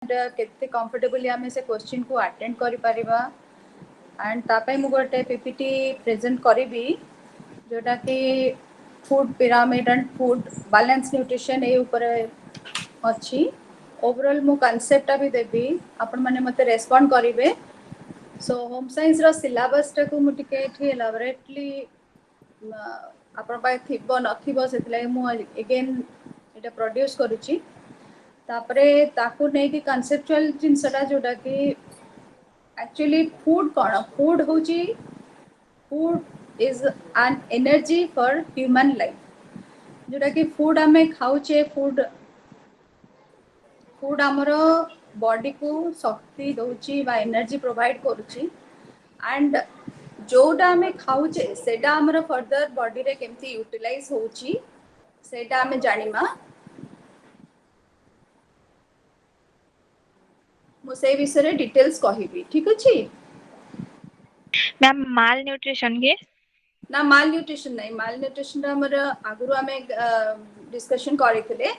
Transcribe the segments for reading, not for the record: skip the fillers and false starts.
केते कंफर्टेबली आमे से क्वेश्चन को अटेंड करि परिबा एंड तापै मु गोटे पीपीटी प्रेजेंट करिबी जोटा कि food pyramid and food balance nutrition ए ऊपर अच्छी ओवरऑल मु कांसेप्ट भी देबी आपण माने मते रेस्पोंड करिवे। सो होम साइंस रो सिलेबस टा को मु टिके एठी एलाबोरेटली आपण पाए थिबो नथिबो सेतले मु अगेन एटा प्रोड्यूस करूची तापरे ताकू नै कि कांसेप्चुअल जिनसटा जोटा कि एक्चुअली फूड कोन फूड होची food is an energy for human life जोटा कि फूड आमे खाउचे फूड फूड हमरो बॉडी को शक्ति दोची बा एनर्जी प्रोवाइड करूची एंड जोटा आमे खाउचे सेटा हमरो फर्दर बॉडी रे केमती यूटिलाइज होची सेटा आमे जानिमा मुझे विषय डिटेल्स कहिबी ठीक अछि मैम माल न्यूट्रिशन के ना माल न्यूट्रिशन नहीं माल न्यूट्रिशन हमर आगुरु हमें डिस्कशन करिथिले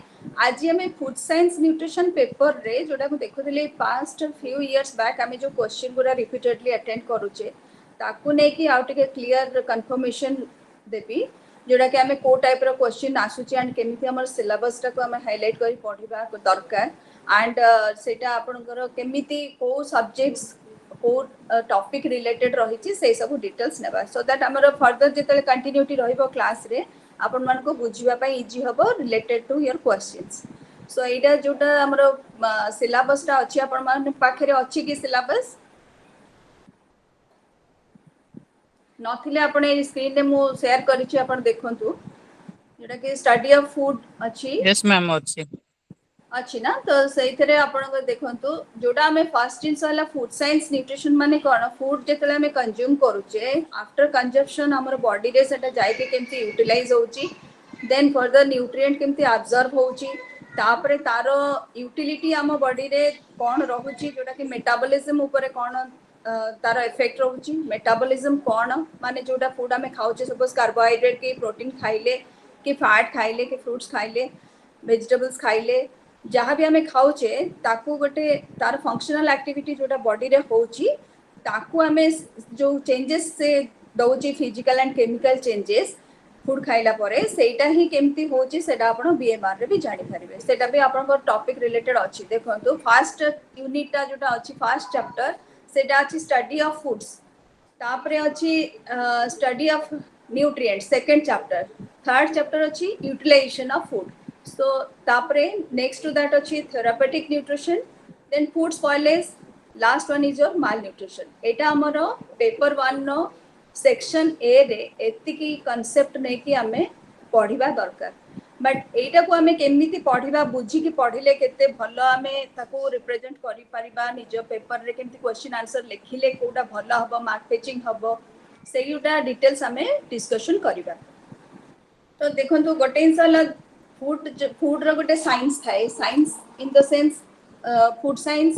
आज हमें फूड साइंस न्यूट्रिशन पेपर रे जोटा को देखुथिले पास्ट फ्यू इयर्स बैक हमें जो क्वेश्चन गुरा रिपीटेडली अटेंड करूचे ताकू नै कि आउट के क्लियर कंफर्मेशन देबी जोटा कि हमें को टाइप रो क्वेश्चन आसुची एंड केमिति हमर सिलेबस टा को हमें हाईलाइट करी पढिबा दरकार एंड सेटा आपनकर केमिति को सब्जेक्ट्स को टॉपिक रिलेटेड रही से सब डिटेल्स नेबा सो दैट हमर फर्दर जेतले कंटिन्यूटी रहइबो क्लास रे आपन मन को बुझिबा पई इजी हबो रिलेटेड टू योर क्वेश्चंस। सो एटा जोटा हमर सिलेबस टा अछि आपन मन पाखरे अछि कि सिलेबस नथिले आपण ए स्क्रीन रे मु शेयर करिछि आपण देखंतु जेटा कि स्टडी ऑफ फूड अछि यस मैम अछि अच्छी ना तो से आप देखो जोटा आम फर्स्ट जिन फूड साइंस न्यूट्रिशन माने कौन फूड जो आम कंज्यूम करुचे आफ्टर कंजप्शन आम बॉडी रे सेटा जाइके केमती यूटिलाइज होची देन फर्दर न्यूट्रिएंट केमती एब्जॉर्ब होची तापरे तार यूटिलिटी आम बॉडी रे कौन रहुची जोटा कि मेटाबॉलिज्म ऊपर कौन तार इफेक्ट रहुची मेटाबॉलिज्म कौन माने जोटा फूड आम खाऊचे सपोज कार्बोहाइड्रेट की प्रोटीन खाइले कि फैट खाइले कि फ्रूट्स खाइले वेजिटेबल्स खाइले जहाँ भी आम खाऊचे ताकू गोटे तार फंक्शनल एक्टिविटी जोटा बॉडी रे होची ताकू आम जो चेंजेस से दौची physical and chemical changes food खाइला परे सेटा ही केमती होची सेटा आपण बीएमआर रे भी जानि परिबे सेटा भी आपण टॉपिक रिलेटेड अछि देखंतु फर्स्ट यूनिट टा जोटा अछि फर्स्ट चैप्टर सेटा अछि स्टडी ऑफ फूड्स तापरे अछि study of nutrients second chapter third chapter अछि utilization of food so tapre next to that achi therapeutic nutrition then food spoilage last one is your malnutrition eta amaro paper 1 no section a re etiki concept nei ki ame पढ़िबा दरकार but एटा को ame केमिति पढ़िबा बुझी कि पढ़िले केते भलो ame ताको represent करि परिबा निज पेपर रे केमिति क्वेश्चन आंसर लिखिले कोडा भलो हबो मार्क पेचिंग हबो सेयुटा डिटेल्स ame डिस्कशन करिबा तो देखंतु गोटे इंसाला फूड रो गोटे साइंस थाए science in the sense food science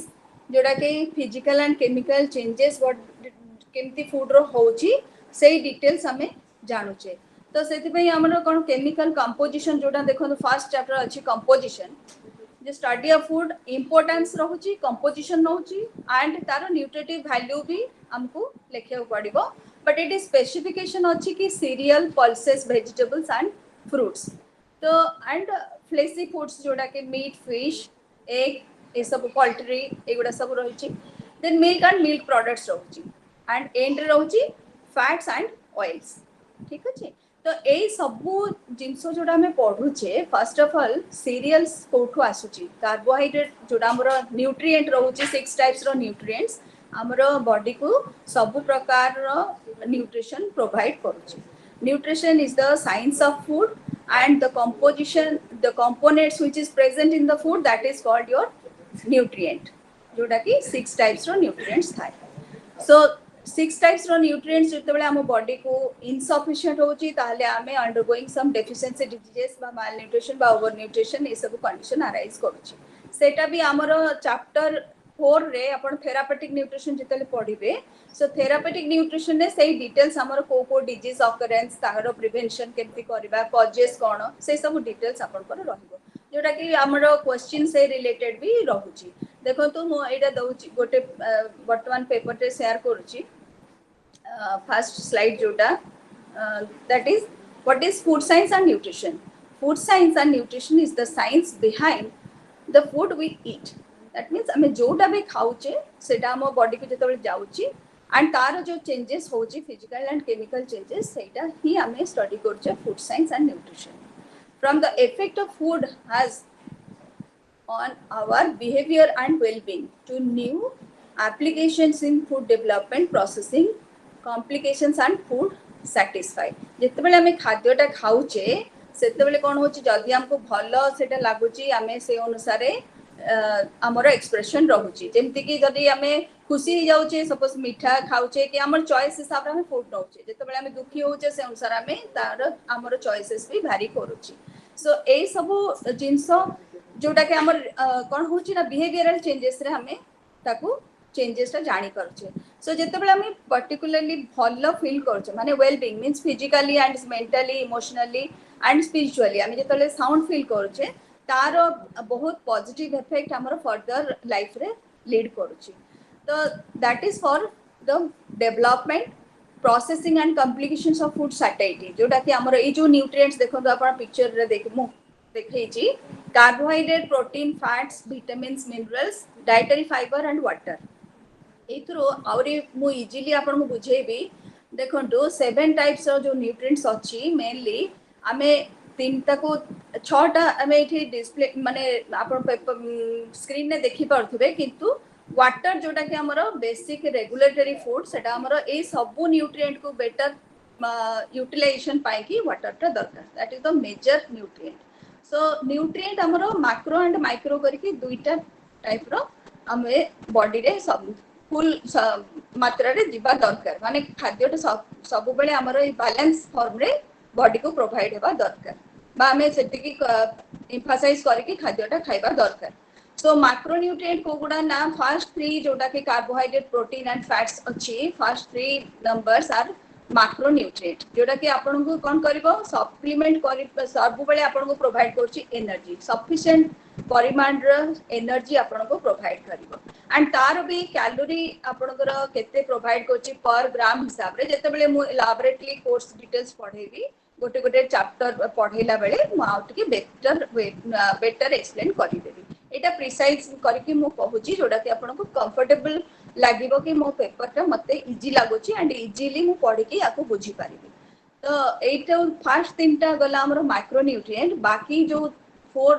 जोड़ा कि फिजिकल एंड केमिकल चेंजेस केमती फूड रो होची से डिटेल्स हमें जानूचे तो से हमर कोन केमिकल कंपोजिशन जोड़ा देखो फर्स्ट चैप्टर अछि कंपोजिशन जे स्टडी ऑफ फूड इंपोर्टेंस रहउची कंपोजिशन रहउची एंड तार न्यूट्रिटिव वैल्यू भी हमको लिखियो पड़िबो बट इट इज स्पेसिफिकेशन अछि कि cereal pulses vegetables and fruits तो एंड फ्लेसी फूड्स जोड़ा कि मीट फिश एग ये सब पोल्ट्री एगुड़ा सब रही then milk and milk products रही एंड एंड रही फैट्स एंड ऑयल्स ठीक अच्छे तो यही सबू जिनस जोड़ा आम पढ़ुचे फर्स्ट ऑफ ऑल सीरियल्स कोठू आसुची कार्बोहाइड्रेट जोड़ा आमर न्यूट्रिएंट रोचे 6 टाइप्स रो न्यूट्रिएंट्स आमर बॉडी को सब प्रकार न्यूट्रिशन प्रोवाइड करुचे nutrition is the science of food and the composition the components which is present in the food that is called your nutrient जोटा कि 6 टाइप्स रो न्यूट्रिएंट्स थाए सो 6 टाइप्स रो न्यूट्रिएंट्स जतबेले हम बॉडी को इनसफिशिएंट होची ताहले आमे अंडरगोइंग सम डेफिशिएंसी डिजीजेस बा माल न्यूट्रिशन बा ओवर न्यूट्रिशन ए सब कंडीशन अराइज करूची सेटा भी हमरो चैप्टर 4 रे अपन थेरापेटिक न्यूट्रिशन जतले पढिबे सो थेरापेटिक न्यूट्रिशन ने सही डिटेल्स हमर को डिजीज ऑकरेंस ताहरो प्रिवेंशन केमती करबा कॉजेस कोन से सब डिटेल्स अपन पर रहइबो जोटा कि हमर क्वेश्चन से रिलेटेड भी रहउची देखो तो मो एटा दउची गोटे वर्तमान पेपर रे शेयर करूची फर्स्ट स्लाइड जोटा that is what is food science and nutrition. Food science and nutrition is the science behind the food we eat. That means हमें जोटा भी खाऊचे सेटा हम बॉडी को जेतबे जाउची एंड तार जो चेंजेस होची फिजिकल एंड केमिकल चेंजेस सेटा ही हमें स्टडी करचे food science and nutrition. From the effect of food has on our behavior and well-being to new applications in food development, processing, complications and food satisfy. जितेबले आमे खाद्यटा खाऊचे सेतेबले कोन होची जदी हमको भलो सेटा लागुची आमे से अनुसारे हमर एक्सप्रेशन रहूची जेमति कि जदी आमे खुशी जाउचे सपोज मीठा खाऊचे कि हमर चॉइस हिसाब रे हमें फूड नउचे जेतेबले आमे दुखी होचे से अनुसार आमे तार हमर चॉइसेस भी भारी करूची. सो ए सब जिंस जोटा कि हमर कोन होची ना बिहेवियरल चेंजेस रे हमें ताकू चेंजेस टा जानी करछे. सो जेतेबेले हमें पर्टिकुलरली भलो फील करछे माने well being means physically and mentally emotionally and spiritually हमें जेतेबेले साउंड फील करछे तार बहुत पॉजिटिव इफेक्ट हमर फर्दर लाइफ रे लीड करछे. तो that is for the development processing and complications of food satisfied जोटा कि हमर ए जो न्यूट्रिएंट्स देखो आपण पिक्चर रे देखमु देखैची carbohydrate protein fats vitamins minerals dietary fibre and water एथरो आउरी मु इजीली आपण को बुझेबी. देखंतु 7 टाइप्स जो न्यूट्रिएंट्स अछि मेनली आमे तीनटा को छटा आमे एठी डिस्प्ले माने आपण स्क्रीन ने देखि परथबे किंतु वाटर जोटा कि हमरो बेसिक रेगुलेटरी फूड सेटा हमरो ए सब न्यूट्रिएंट को बेटर यूटिलाइजेशन पाए कि वाटर टा दरकार. That is the major nutrient. So nutrient हमरो मैक्रो एंड माइक्रो करके दुईटा टाइप रो हमें बॉडी रे सब फुल मात्रा रे दिबा दरकार माने खाद्य सब बेले हमरो ए बैलेंस फॉर्म रे बॉडी को प्रोवाइड हेबा दरकार बा हमें सेति की एम्फसाइज करके खाद्यटा खाइबा दरकार. सो मैक्रो न्यूट्रिएंट को गुडा ना फर्स्ट 3 जोटा के कार्बोहाइड्रेट प्रोटीन एंड फैट्स अछि first 3 numbers are macro nutrient जोटा कि आपण को कोन करबो सप्लीमेंट करि सब बेले आपण को प्रोवाइड करछि एनर्जी सफिशिएंट परिमाण र एनर्जी आपण को प्रोवाइड करिवो एंड तार भी कैलोरी आपण को केते प्रोवाइड करछि पर ग्राम हिसाब रे जेते बेले मु लैबोरेटरी कोर्स डिटेल्स पढेबी गोटे गोटे चैप्टर पढेला बेले मु आउट के बेटर एक्सप्लेन करि देबी. एटा प्रिसाइज करके मु कहूची जोटा कि आपण को कंफर्टेबल लागिबो कि मो पेपर टा मते इजी लागोची एंड इजीली मु पढि के याको बुझी पारिबी. तो एटा फर्स्ट तीनटा गला हमरो माइक्रो न्यूट्रिएंट बाकी जो 4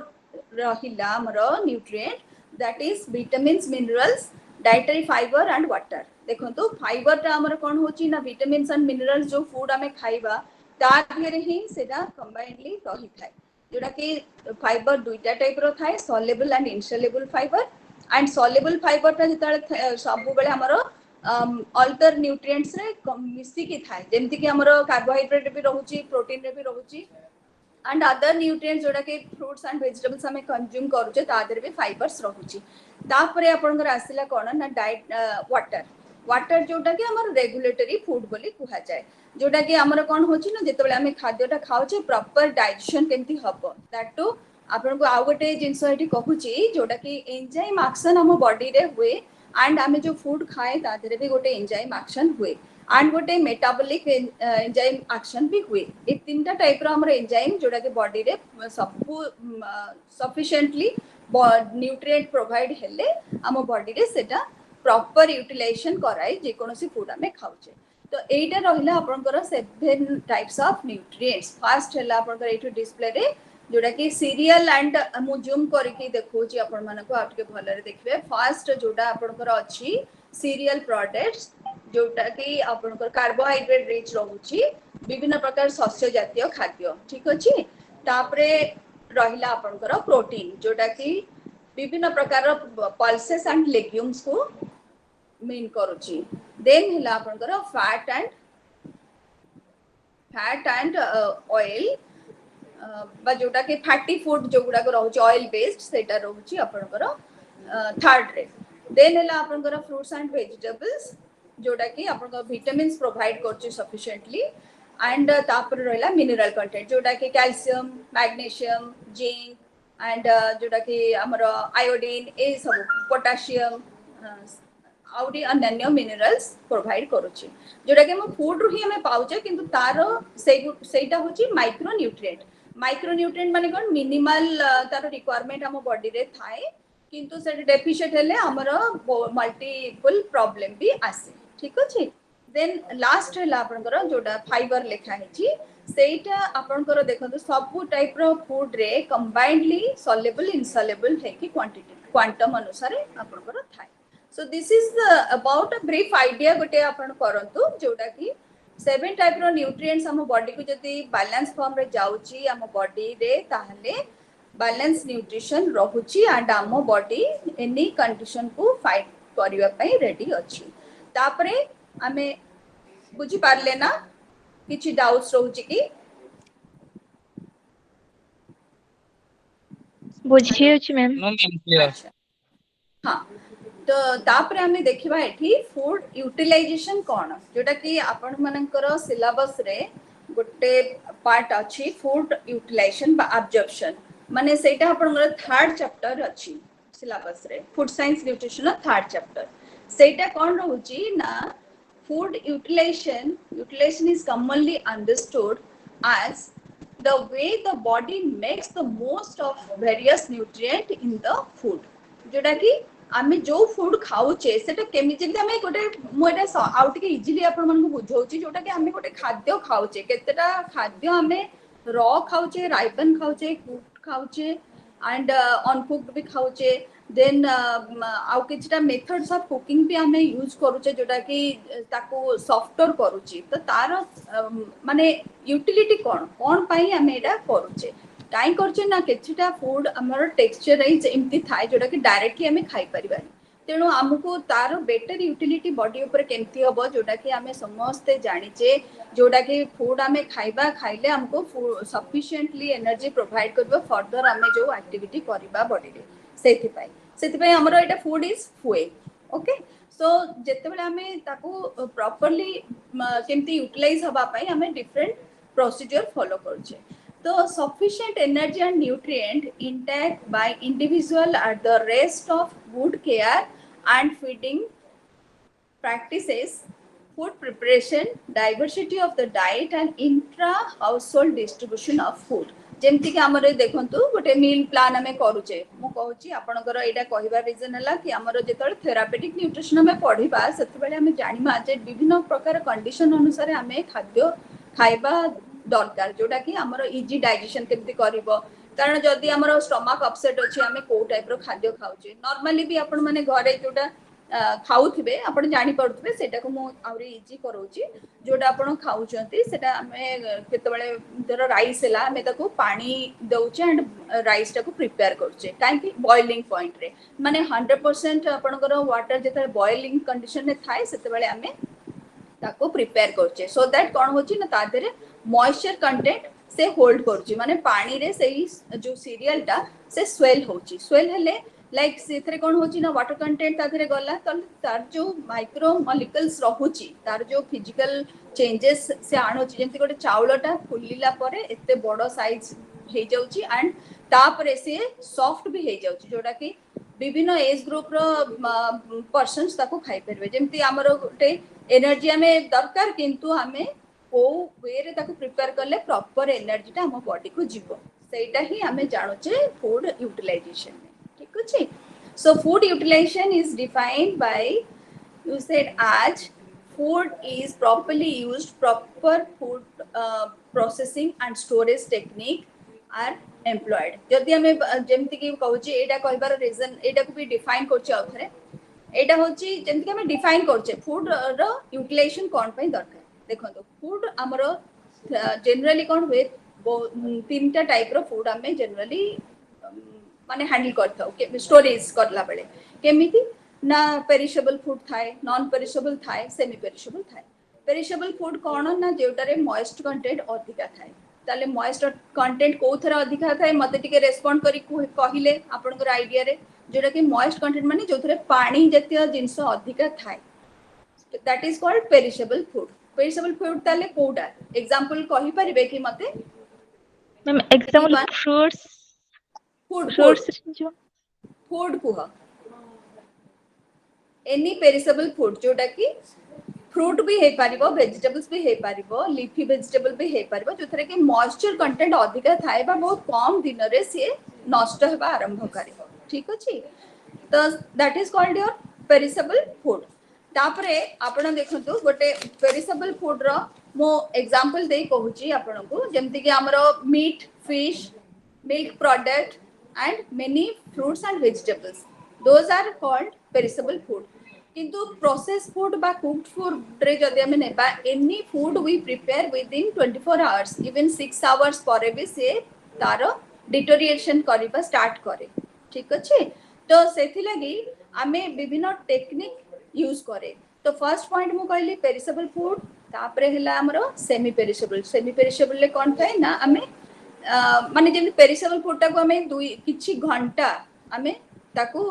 रहिला हमरो nutrient that is vitamins minerals dietary fibre and water. देखंतु फाइबर टा हमरो कोन होची ना विटामिन्स एंड मिनरल्स जो फूड हमें खाइबा तार रे ही सेटा कंबाइनली रही थाए जोटा कि फाइबर दुईटा टाइप रो थाए soluble and insoluble fibre and soluble fibre ता जतले सब बेले हमरो अल्टर न्यूट्रिएंट्स रे मिसी की थाए जेमति कि हमरो कार्बोहाइड्रेट भी रहउची प्रोटीन रे भी रहउची एंड अदर न्यूट्रिएंट्स जोटा कि फ्रूट्स एंड वेजिटेबल्स हमें कंज्यूम करूचे तादर भी फाइबर्स रहउची. तापरे आपनकर आसिला कोन ना डाइट वाटर वाटर जोटा कि हमर रेगुलेटरी फूड बोली कुहा जाय जोटा कि हमर कोन होची ना जेतेबेले हमें खाद्यटा खाउचे प्रॉपर डाइजेशन केमति हबो दैट टू आपन को आ गोटे जिंस एठी कहूची जोटा कि एंजाइम एक्शन हम बॉडी रे हुए एंड हमें जो फूड खाए तादरे भी गोटे एंजाइम एक्शन हुए एंड गोटे मेटाबॉलिक एंजाइम एक्शन भी हुए. ए तीनटा टाइप रो हमर एंजाइम जोटा कि बॉडी रे सब सफिशिएंटली न्यूट्रिएंट प्रोवाइड हेले हम बॉडी रे सेटा प्रॉपर यूटिलाइजेशन कराई जे कोनोसी फूड हमें खाउचे. तो एटा रहिला आपनकर 7 टाइप्स ऑफ न्यूट्रिएंट्स. फर्स्ट हला आपनकर एठो डिस्प्ले रे जोटा कि सीरियल एंड मु जूम करके देखौची आपन माने को आटके भले रे देखबे. फर्स्ट जोटा आपनकर अछि सीरियल प्रोडक्ट्स जोटा कि आपनकर कार्बोहाइड्रेट रिच रहउची विभिन्न प्रकार शस्य जातीय खाद्य ठीक अछि. तापरे रहिला आपनकर प्रोटीन जोटा कि विभिन्न प्रकार पल्सेस एंड लेग्यूम्स को मीन करूची. देन हिला आपनकर फैट एंड ऑयल बा जोटा कि फैटी फूड जो गुडा को रहउची ऑयल बेस्ड सेटा रहउची आपनकर थर्ड रे. देन हिला आपनकर फ्रूट्स एंड वेजिटेबल्स जोटा कि आपनकर विटामिन्स प्रोवाइड करची सफिशिएंटली एंड तापर रहला मिनरल कंटेंट जोटा कि कैल्शियम मैग्नीशियम जिंक एंड जोटा कि हमर आयोडीन ए सब पोटासियम आउरी अन्य मिनरल्स प्रोवाइड करूची जोटा कि हम फूड रु ही हमें पाउचे किंतु तार सेटा होची माइक्रोन्यूट्रिएंट माने कोन मिनिमल तार रिक्वायरमेंट हम बॉडी रे थाए किंतु से डेफिशिएंट हेले हमर मल्टीपल प्रॉब्लम भी आसे ठीक अछि देन लास्ट है आपनकर जोटा फाइबर लेखा है सेटा आपनकर देखंतु सब टाइप रो फूड रे कंबाइंडली सॉल्युबल इनसॉल्युबल है कि क्वांटिटी क्वांटम अनुसार आपनकर थाए so this is about a brief idea गोटे आपन करंतु जोटा कि 7 टाइप रो न्यूट्रिएंट्स हम बॉडी को जदी बैलेंस फॉर्म रे जाउची हम बॉडी रे ताहले बैलेंस न्यूट्रिशन रहुची एंड हम बॉडी एनी कंडीशन को फाइट करिवा पई रेडी अछि तापरे हमें बुझी पारले ना किछि डाउट्स रहउची की बुझी अछि मैम नो मैम क्लियर अच्छा हाँ तो तापरे हमें देखिबा एठी फूड यूटिलाइजेशन कोन जोटा कि आपण मानकर सिलेबस रे गोटे पार्ट अछि फूड यूटिलाइजेशन बा एब्जॉर्प्शन माने सेटा आपनकर थर्ड चैप्टर अछि सिलेबस रे food science nutrition third chapter सेटा कोन रहउची ना food utilization is commonly understood as the way the body makes the most of various nutrient in the food जोटा कि आमे जो फूड खाउचे सेटा केमि जेते आमे गोटे मो एटा आउट के इजीली आपण मन को बुझौची जोटा कि आमे गोटे खाद्य खाउचे केतेटा खाद्य आमे रॉ खाउचे राइपन खाउचे कुक्ड खाउचे एंड अनकुक्ड भी खाउचे देन आउ किछटा मेथड्स ऑफ कुकिंग भी हमें यूज करूचे जोटा कि ताको सॉफ्टवेयर करूची तो तार माने यूटिलिटी कोन पई हमें एटा करूचे काई करचे ना किछटा फूड हमर टेक्सचराइज एमती थाए जोटा कि डायरेक्टली हमें खाई परिबानी तेणु आमको तार बेटर यूटिलिटी बॉडी ऊपर केमती हबो जोटा कि हमें समस्ते जानिचे जोटा कि फूड हमें खाइबा खाइले हमको सफिशिएंटली एनर्जी प्रोवाइड करबो फर्दर हमें जो एक्टिविटी करबा बॉडी रे सेथिपाई हमर एटा फूड इज फुए ओके सो जेते बेले हमें ताको प्रॉपर्ली केमती यूटिलाइज हबा पई हमें डिफरेंट प्रोसीजर फॉलो करछे तो sufficient energy and nutrient intake by individual at the rest of good care and feeding practices food preparation diversity of the diet and intra household distribution of food जेमती कि हमरे देखंतु गोटे meal plan हमें करूचे मु कहूची आपनकर एटा कहिबा रीजन हला कि हमरो जेतळ थेरापेटिक न्यूट्रिशन हमें पढिबा सेते बेले हमें जानिबा जे विभिन्न प्रकार कंडीशन अनुसार हमें खाद्य खाइबा दरकार जोटा कि हमरो इजी डाइजेशन केमती करिवो कारण जदी हमरो स्टमक अपसेट अछि हमें को टाइप रो खाद्य खाउचे नॉर्मली भी आपण माने घरे जोटा खाउथिबे आपण जानि पडुथिबे सेटा को मु आउरी इजी करौची जोटा आपण खाउचंती सेटा हमें केतबेले धर राइस हला हमें ताको पानी दउचे एंड राइस टाको प्रिपेयर करचे काहे कि बॉइलिंग पॉइंट रे माने 100% आपणकर वाटर जेते बॉइलिंग कंडीशन में थाए सेते बेले हमें ताको प्रिपेयर करचे सो दैट कोन होची ना तादरे मॉइस्चर कंटेंट से होल्ड करची माने पानी रे सेही जो सीरियल टा से स्वेल होची स्वेल हेले लाइक सेथरे कोन होची ना वाटर कंटेंट तादरे गला त तार जो माइक्रो मॉलिक्यूल्स रहुची तार जो फिजिकल चेंजेस से आणोची जेंति गोटे चावलटा फुलिला परे एते बडो साइज हे जाउची एंड तापरे से सॉफ्ट भी हे जाउची जोटा कि विभिन्न एज ग्रुप रो पर्सन्स ताको खाइ परबे जेंति हमरो गोटे एनर्जी हमें दरकार किंतु हमें को वे रे ताको प्रिपेयर करले प्रॉपर एनर्जी ता हम बॉडी को जीवो सेटा ही हमें जानुचे फूड यूटिलाइजेशन में ठीक अछि so food utilization is defined by you said as food is properly used proper food processing and storage technique are employed जदि हमें जेमति कि कहूची एटा कहबार रीजन एटा को भी डिफाइन करछ आउथरे एटा होची जेमति कि हमें डिफाइन करछ फूड रो यूटिलाइजेशन कोन पई दरकार देखंतो फूड हमरो जनरली कोन हुए तीनटा टाइप रो फूड हमें जनरली माने हैंडल करथौ के स्टोरेज करला बेले केमिति ना पेरिशेबल फूड थाए नॉन पेरिशेबल थाए सेमी पेरिशेबल थाए पेरिशेबल फूड कोन ना जेउटारे मॉइस्ट कंटेंट अधिका थाए ताले मॉइस्ट कंटेंट को थरा अधिका थाए मते टिके रेस्पोंड करी कहिले आपनकर आईडिया रे जेटा कि मॉइस्ट कंटेंट माने जोथरे पानी जतिय जिंस अधिका थाए that is called perishable food ताले कोडा एग्जांपल कहि परिबे कि मते ma'am example fruits food food fruits जो फूड कुह एनी पेरिसेबल फूड जोटा कि फ्रूट भी है पारिबो वेजिटेबल्स भी है पारिबो लीफी वेजिटेबल भी है पारिबो जोथरे कि मॉइस्चर कंटेंट अधिका थाए बा बहुत कम दिन रे से नष्ट हेबा आरंभ करिवो ठीक अछि तो that is called your perishable food तापरे आपण देखंतु गोटे पेरिसेबल फूड रो मो एग्जांपल देई कहूची आपण को जेमति कि हमरो meat fish milk product and many fruits and vegetables those are called perishable food किंतु processed food बा cooked food रे जदि हमें नेबा any food we prepare within 24 hours even 6 hours ପରେ भी से तारो deterioration करिबा start करे ठीक अछि तो सेथि लगी आमे विभिन्न टेक्निक यूज करे तो फर्स्ट पॉइंट मु कहली पेरिसेबल फूड तापरे हला हमरो सेमी पेरिसेबल ले कोन थाए ना आमे माने जेमि पेरिसेबल फूड टाको आमे दुई किछि घंटा आमे ताको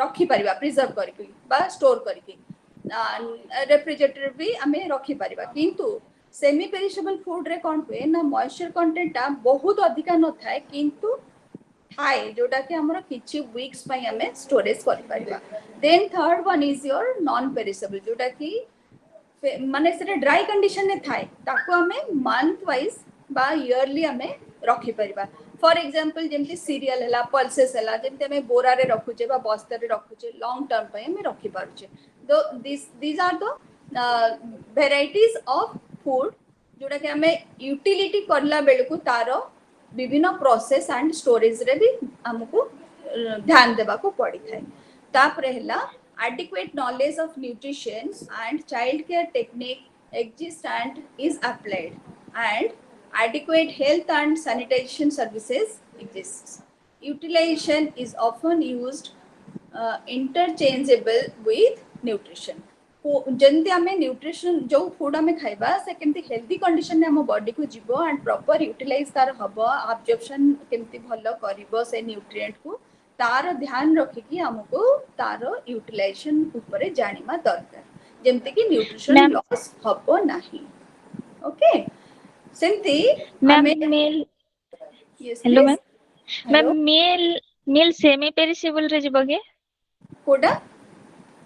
रखी परिबा प्रिजर्व करके बा स्टोर करके रेफ्रिजरेटर भी आमे रखी परिबा किंतु सेमी पेरिसेबल फूड रे कोन हुए ना मॉइस्चर कंटेंट बहुत अधिक न थाए किंतु थाए जोटा कि हमर किछि वीक्स पई आमे स्टोरेज करि परिबा then third one is your non perishable जोटा कि माने से ड्राई कंडीशन में थाए ताको हमें मंथ वाइज बा ईयरली हमें रखी परिबा फॉर एग्जांपल जेमति सीरियल हला पल्सेस हला जेमति हमें बोरा रे रखुचे बा बस्ता रे रखुचे लॉन्ग टर्म पे हमें रखी पारुचे तो this are the varieties of food जोटा कि हमें यूटिलिटी करला बेलकु तारो विभिन्न प्रोसेस एंड स्टोरेज रे भी हमको ध्यान देबा को पड़ी थाए तापरे हला adequate knowledge of nutrition and child care technique exist and is applied and adequate health and sanitation services exists utilization is often used interchangeable with nutrition जंती आमे न्यूट्रिशन जो फूड आमे खाइबा से केमती हेल्दी कंडीशन ने हम बॉडी को जीवो एंड प्रॉपर यूटिलाइज तार हबो एब्जॉर्प्शन केमती भलो करिवो से न्यूट्रिएंट को तार ध्यान रखिकी हमको तार यूटिलाइजेशन ऊपर जानिमा दरकार जेमते कि न्यूट्रिशन लॉस हबो नाही ओके सेमती मैम आमे meal yes hello please ma'am hello meal semi perishable रे जिबगे कोडा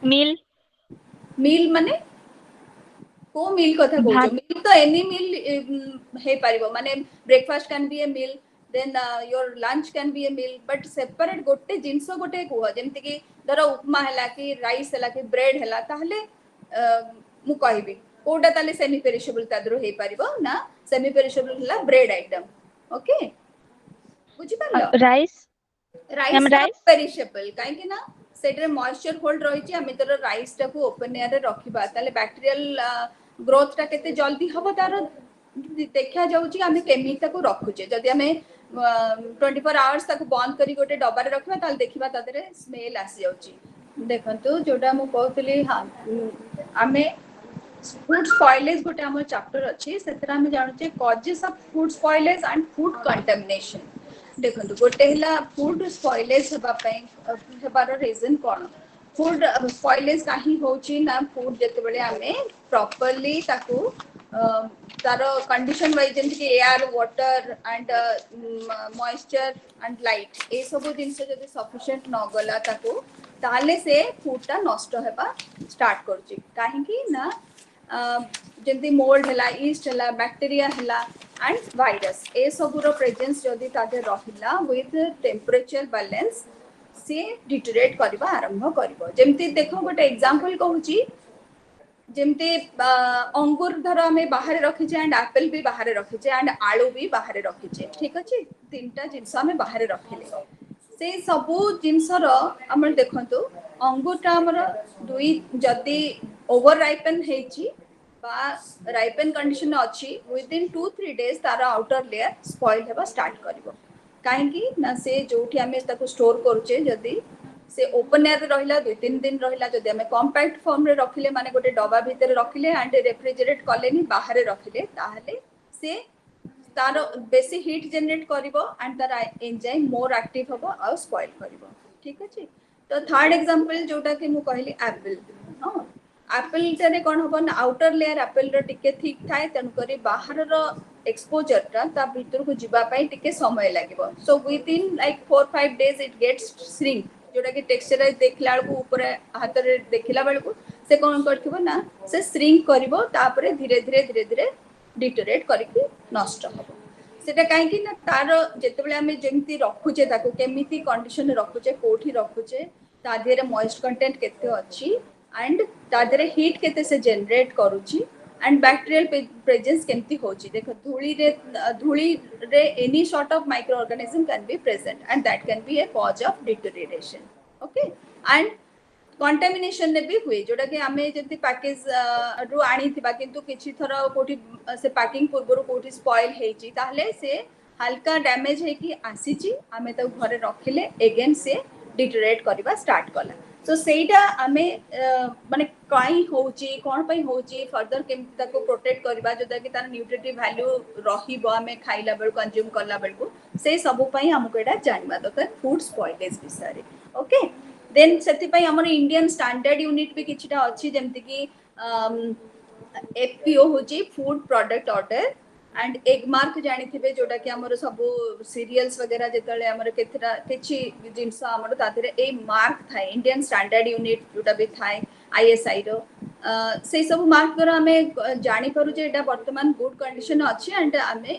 मील मील माने को मील कथा कहूछ भात मील तो एनी मील हे पारिबो माने breakfast can be a meal then your lunch can be a meal but separate गोटे जिंस गोटे कुह जेमति कि धर उपमा हला कि राइस हला कि ब्रेड हला ताहले मु कहबी कोडा ताले सेमी पेरिशेबल तादरो हे पारिबो ना सेमी पेरिशेबल हला ब्रेड आइटम ओके बुझि पारलो राइस मैम राइस ता राइस पेरिशेबल काहे कि ना सेटरे मॉइस्चर होल्ड रही छी हमें तोर राइस टा को ओपन एयर रे रखिबा ताले बैक्टीरियल ग्रोथ टा केते जल्दी हबो तार देखा जाउची हमें केमी ताको रखुचे जदी हमें 24 आवर्स ताको बंद करी गोटे डब्बा रे रखिबा ताले देखिबा तादरे स्मेल आसी जाउची देखंतु जोटा मु कहतली हां हमें फूड स्पॉइलेज गोटे हमर चैप्टर अछि सेतरा हमें जानुचे causes of food spoilage and food contamination देखंतु गोटे हला फूड स्पॉइलेज हेबा पई हेबार रीजन कोन फूड स्पॉइलेज काहे होची ना फूड जते बेले हमें प्रॉपर्ली ताको तार कंडीशन वाइज जेंति कि air water and moisture and light ए सब जिंस जदि सफिशिएंट न गला ताको ताले से फूडटा नष्ट हेबा स्टार्ट करची काहे कि ना जेमती मोल्ड हला ईस्ट हला बैक्टीरिया हला एंड वायरस ए सबुर प्रेजेंस जदि तादे रहिला विथ टेम्परेचर बैलेंस से डिटोरेट करबा आरंभ करबो जेमती देखो गोटे एग्जांपल कहूची जेमती अंगूर धर हमें बाहर रखिचे एंड एप्पल भी बाहर रखिचे एंड आलू भी बाहर रखिचे ठीक अछि तीनटा जिंस हमें बाहर रखिले से सबु जिनसर हमर देखंतु अंगूरटा हमर दुई जदी ओवर राइपन हेची बा राइपन कंडीशन अछि विद इन 2-3 डेज तार आउटर लेयर स्पॉइल हेबा स्टार्ट करिवो काहेकि ना से जोठी हमें ताको स्टोर करूचे जदी से ओपन एयर रहिला 2-3 दिन रहिला जदी हमें कॉम्पैक्ट फॉर्म रे रखिले माने गोटे डब्बा भीतर रखिले एंड रेफ्रिजरेट कलेनी बाहर रखिले ताहले से तार बेसी हीट जनरेट करिवो एंड तार एंजाइम मोर एक्टिव हबो आ स्पॉइल करिवो ठीक अछि तो थर्ड एग्जांपल जोटा कि मु कहली एप्पल हां एप्पल रे कोन हबो ना आउटर लेयर एप्पल रो टिके ठीक थाए तन करी बाहर रो एक्सपोजर ता भीतर को जीवा पाई टिके समय लागिबो so within like 4-5 days it gets shrink जोटा कि टेक्सचराइज देखला बेलू ऊपर हाथ रे देखला बेलू से कोन करथिबो ना से श्रिंक करिवो तापरे धीरे धीरे धीरे धीरे डिटोरेट करके नष्ट हबो सेटा काहे कि ना तार जेतेबेले हमें जेमती रखुचे ताको केमिति कंडीशन रखुचे कोठी रखुचे ता देरे मॉइस्ट कंटेंट केते अछि एंड ता देरे हीट केते से जनरेट करूची एंड बैक्टीरियल प्रेजेंस केमती होची देखो धूली रे any sort of micro organism can be present and that can be A cause of deterioration okay and contamination ने भी हुए जोटा कि आमे जति पैकेज रु आनी थिबा किंतु किछि थर कोठी से पैकिंग पूर्व कोठी स्पॉइल हेची ताहले से हल्का डैमेज है कि आसीची आमे त घरे रखिले अगेन से डिटोरेट करबा स्टार्ट कला सो सेटा आमे माने काई होची कोन पई होची फर्दर केम ताको प्रोटेक्ट करबा जोटा कि तार न्यूट्रिटिव वैल्यू रहिबो आमे खाइला बेल कंज्यूम करला बेलको से सब पई हमको एटा जानबा दरकार फूड स्पॉइलेज विषय ओके देन सेति पई हमर इंडियन स्टैंडर्ड यूनिट भी किछटा अछि जेमति कि एफपीओ होची food product order and egg mark जानी थिबे जोटा कि हमर सब सीरियल्स वगैरह जेतले हमर केथरा किछि जिंस हमर ताथिरे ए मार्क थाए इंडियन स्टैंडर्ड यूनिट जोटा भी थाए आईएसआई रो से सब मार्क द्वारा हमें जानी पारु जे एटा वर्तमान गुड कंडीशन अछि एंड हमें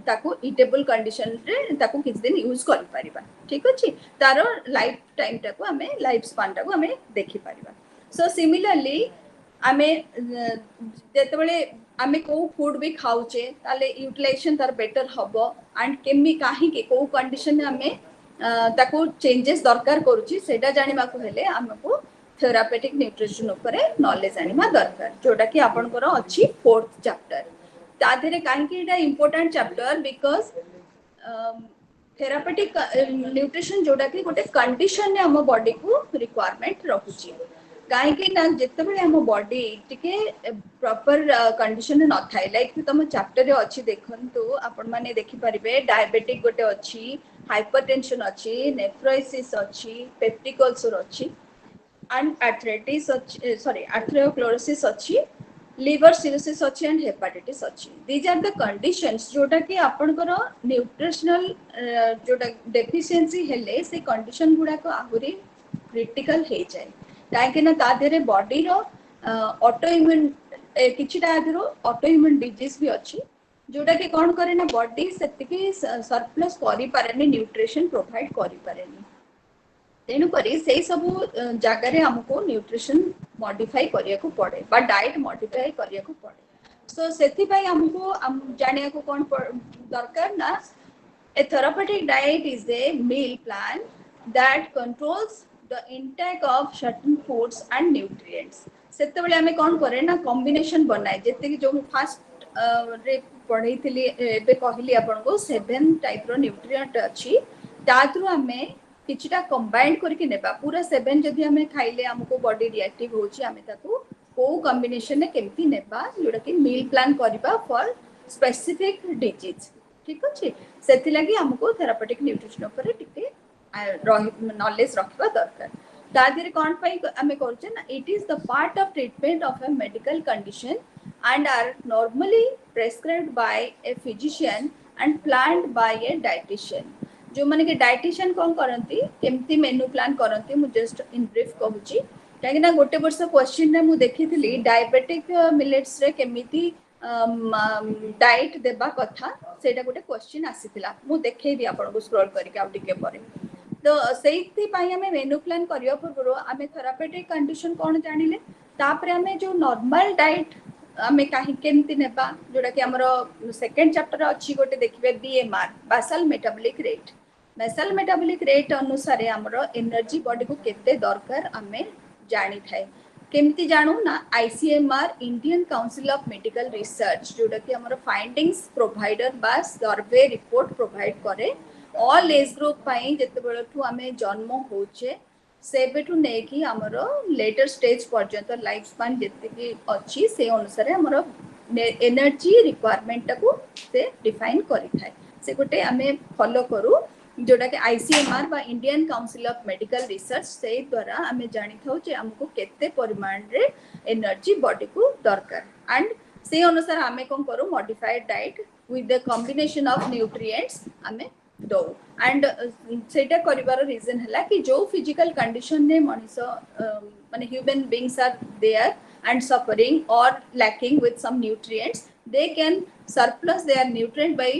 ताको इटेबल कंडीशन रे ताको किछ दिन यूज करि परिबा ठीक अछि तारो लाइफ टाइम टाको हमें लाइफ स्पान टाको हमें देखि परिबा सो सिमिलरली हमें जेतेबेले आमे को फूड भी खाउचे ताले यूटिलाइजेशन तार बेटर हबो एंड केमी काहे के को कंडीशन हमें ताको चेंजेस दरकार करूची सेटा जानिबा को हेले हमको थेरापेटिक न्यूट्रिशन ऊपर नॉलेज आनिबा दरकार जोटा कि आपनकर अछि फोर्थ चैप्टर ता देरे काहे कि एटा important chapter because therapeutic nutrition जोटा कि गोटे कंडीशन ने हम बॉडी को रिक्वायरमेंट रखुची काहे कि ना जेतेबेले हम बॉडी टिके प्रॉपर कंडीशन न थाए लाइक तुम चैप्टर रे अछि देखंतु आपण माने देखि परिबे डायबिटिक गोटे अछि हाइपरटेंशन अछि नेफ्रोसिस अछि पेप्टिक अल्सर अछि एंड आर्थराइटिस अछि सॉरी आर्थरोक्लोरोसिस अछि लिवर सिरोसिस अछि एंड हेपाटाइटिस अछि दीज आर द कंडीशंस जोटा कि आपनकर न्यूट्रिशनल जोटा डेफिशिएंसी हेले से कंडीशन गुडा को आहुरी क्रिटिकल हे जाय काहे ना ता देरे बॉडी रो ऑटो इम्यून किछटा आदरो ऑटो इम्यून डिजीज भी अछि जोटा कि कोन करे ना बॉडी सेतिकी सरप्लस करि पारेनी न्यूट्रिशन प्रोवाइड करि पारेनी तेणु करी से सब जगह रे हमको न्यूट्रिशन मॉडिफाई करिया को पड़े बा डाइट मॉडिफाई करिया को पड़े सो सेति पई हमको जानिया को कोन दरकार ना a therapeutic diet is a meal plan that controls the intake of certain foods and nutrients सेते बेले हमें कोन करे ना कॉम्बिनेशन बनाए जते कि जो फर्स्ट रे पढ़ई थिली एबे कहली आपन को 7 टाइप रो न्यूट्रिएंट अछि ताथरु हमें किछटा कंबाइन करके नेबा पूरा 7 जदी हमें खाइले हमको बॉडी रिएक्टिव होची हमें ताको को कॉम्बिनेशन ने केमती नेबा जोडा कि मील प्लान करबा फॉर स्पेसिफिक डिजीज ठीक अछि सेति लागि हमको थेरापेटिक न्यूट्रिशन ऊपर टिके नॉलेज रखबा दरकार तादिर कोन पई हमें करछे ना it is the part of treatment of a medical condition and are normally prescribed by a physician and planned by a dietitian जो माने के डाइटिशियन कोन करंती केमती मेनू प्लान करंती मु जस्ट इन ब्रीफ कहूची काहे ना गोटे वर्ष क्वेश्चन रे मु देखिथिली डायबिटिक मिलेट्स रे केमिति डाइट देबा कथा सेटा गोटे क्वेश्चन आसीथिला मु देखैबी आपन को स्क्रॉल करके आ टिके परे तो सेइथि पई हमें मेनू प्लान करियो पूर्व हमें थेरापेटिक कंडीशन कोन जानिले तापरे हमें जो नॉर्मल डाइट हमें काहे केमती नेबा जोडा कि हमरो सेकंड चैप्टर अछि गोटे देखिबे बीएमआर बासल मेटाबॉलिक रेट अनुसार हमरो एनर्जी बॉडी को केते दरकार हमें जानि थाए केमती जानू ना ICMR Indian council of medical research जोडा कि हमरो फाइंडिंग्स प्रोवाइडर बा सर्वे रिपोर्ट प्रोवाइड करे ऑल एज ग्रुप पई जते बेलठू हमें जन्म होचे सेबेठू ने कि हमरो लेटर स्टेज पर्यंत लाइफ स्पान जते कि अछि से अनुसार हमरो एनर्जी रिक्वायरमेंट को से डिफाइन करि थाए से गोटे हमें फॉलो करू जोटा कि आईसीएमआर बा Indian council of medical research से द्वारा आमे जानी थाउ जे हमको केते परिमाण रे एनर्जी बॉडी को दरकार एंड से अनुसार आमे कोन करू modified diet with the combination of nutrients आमे दो एंड सेटा करिवार रीजन हला कि जो फिजिकल कंडीशन ने मनुष्य माने human beings are there and suffering or lacking with some nutrients, they can surplus their nutrient by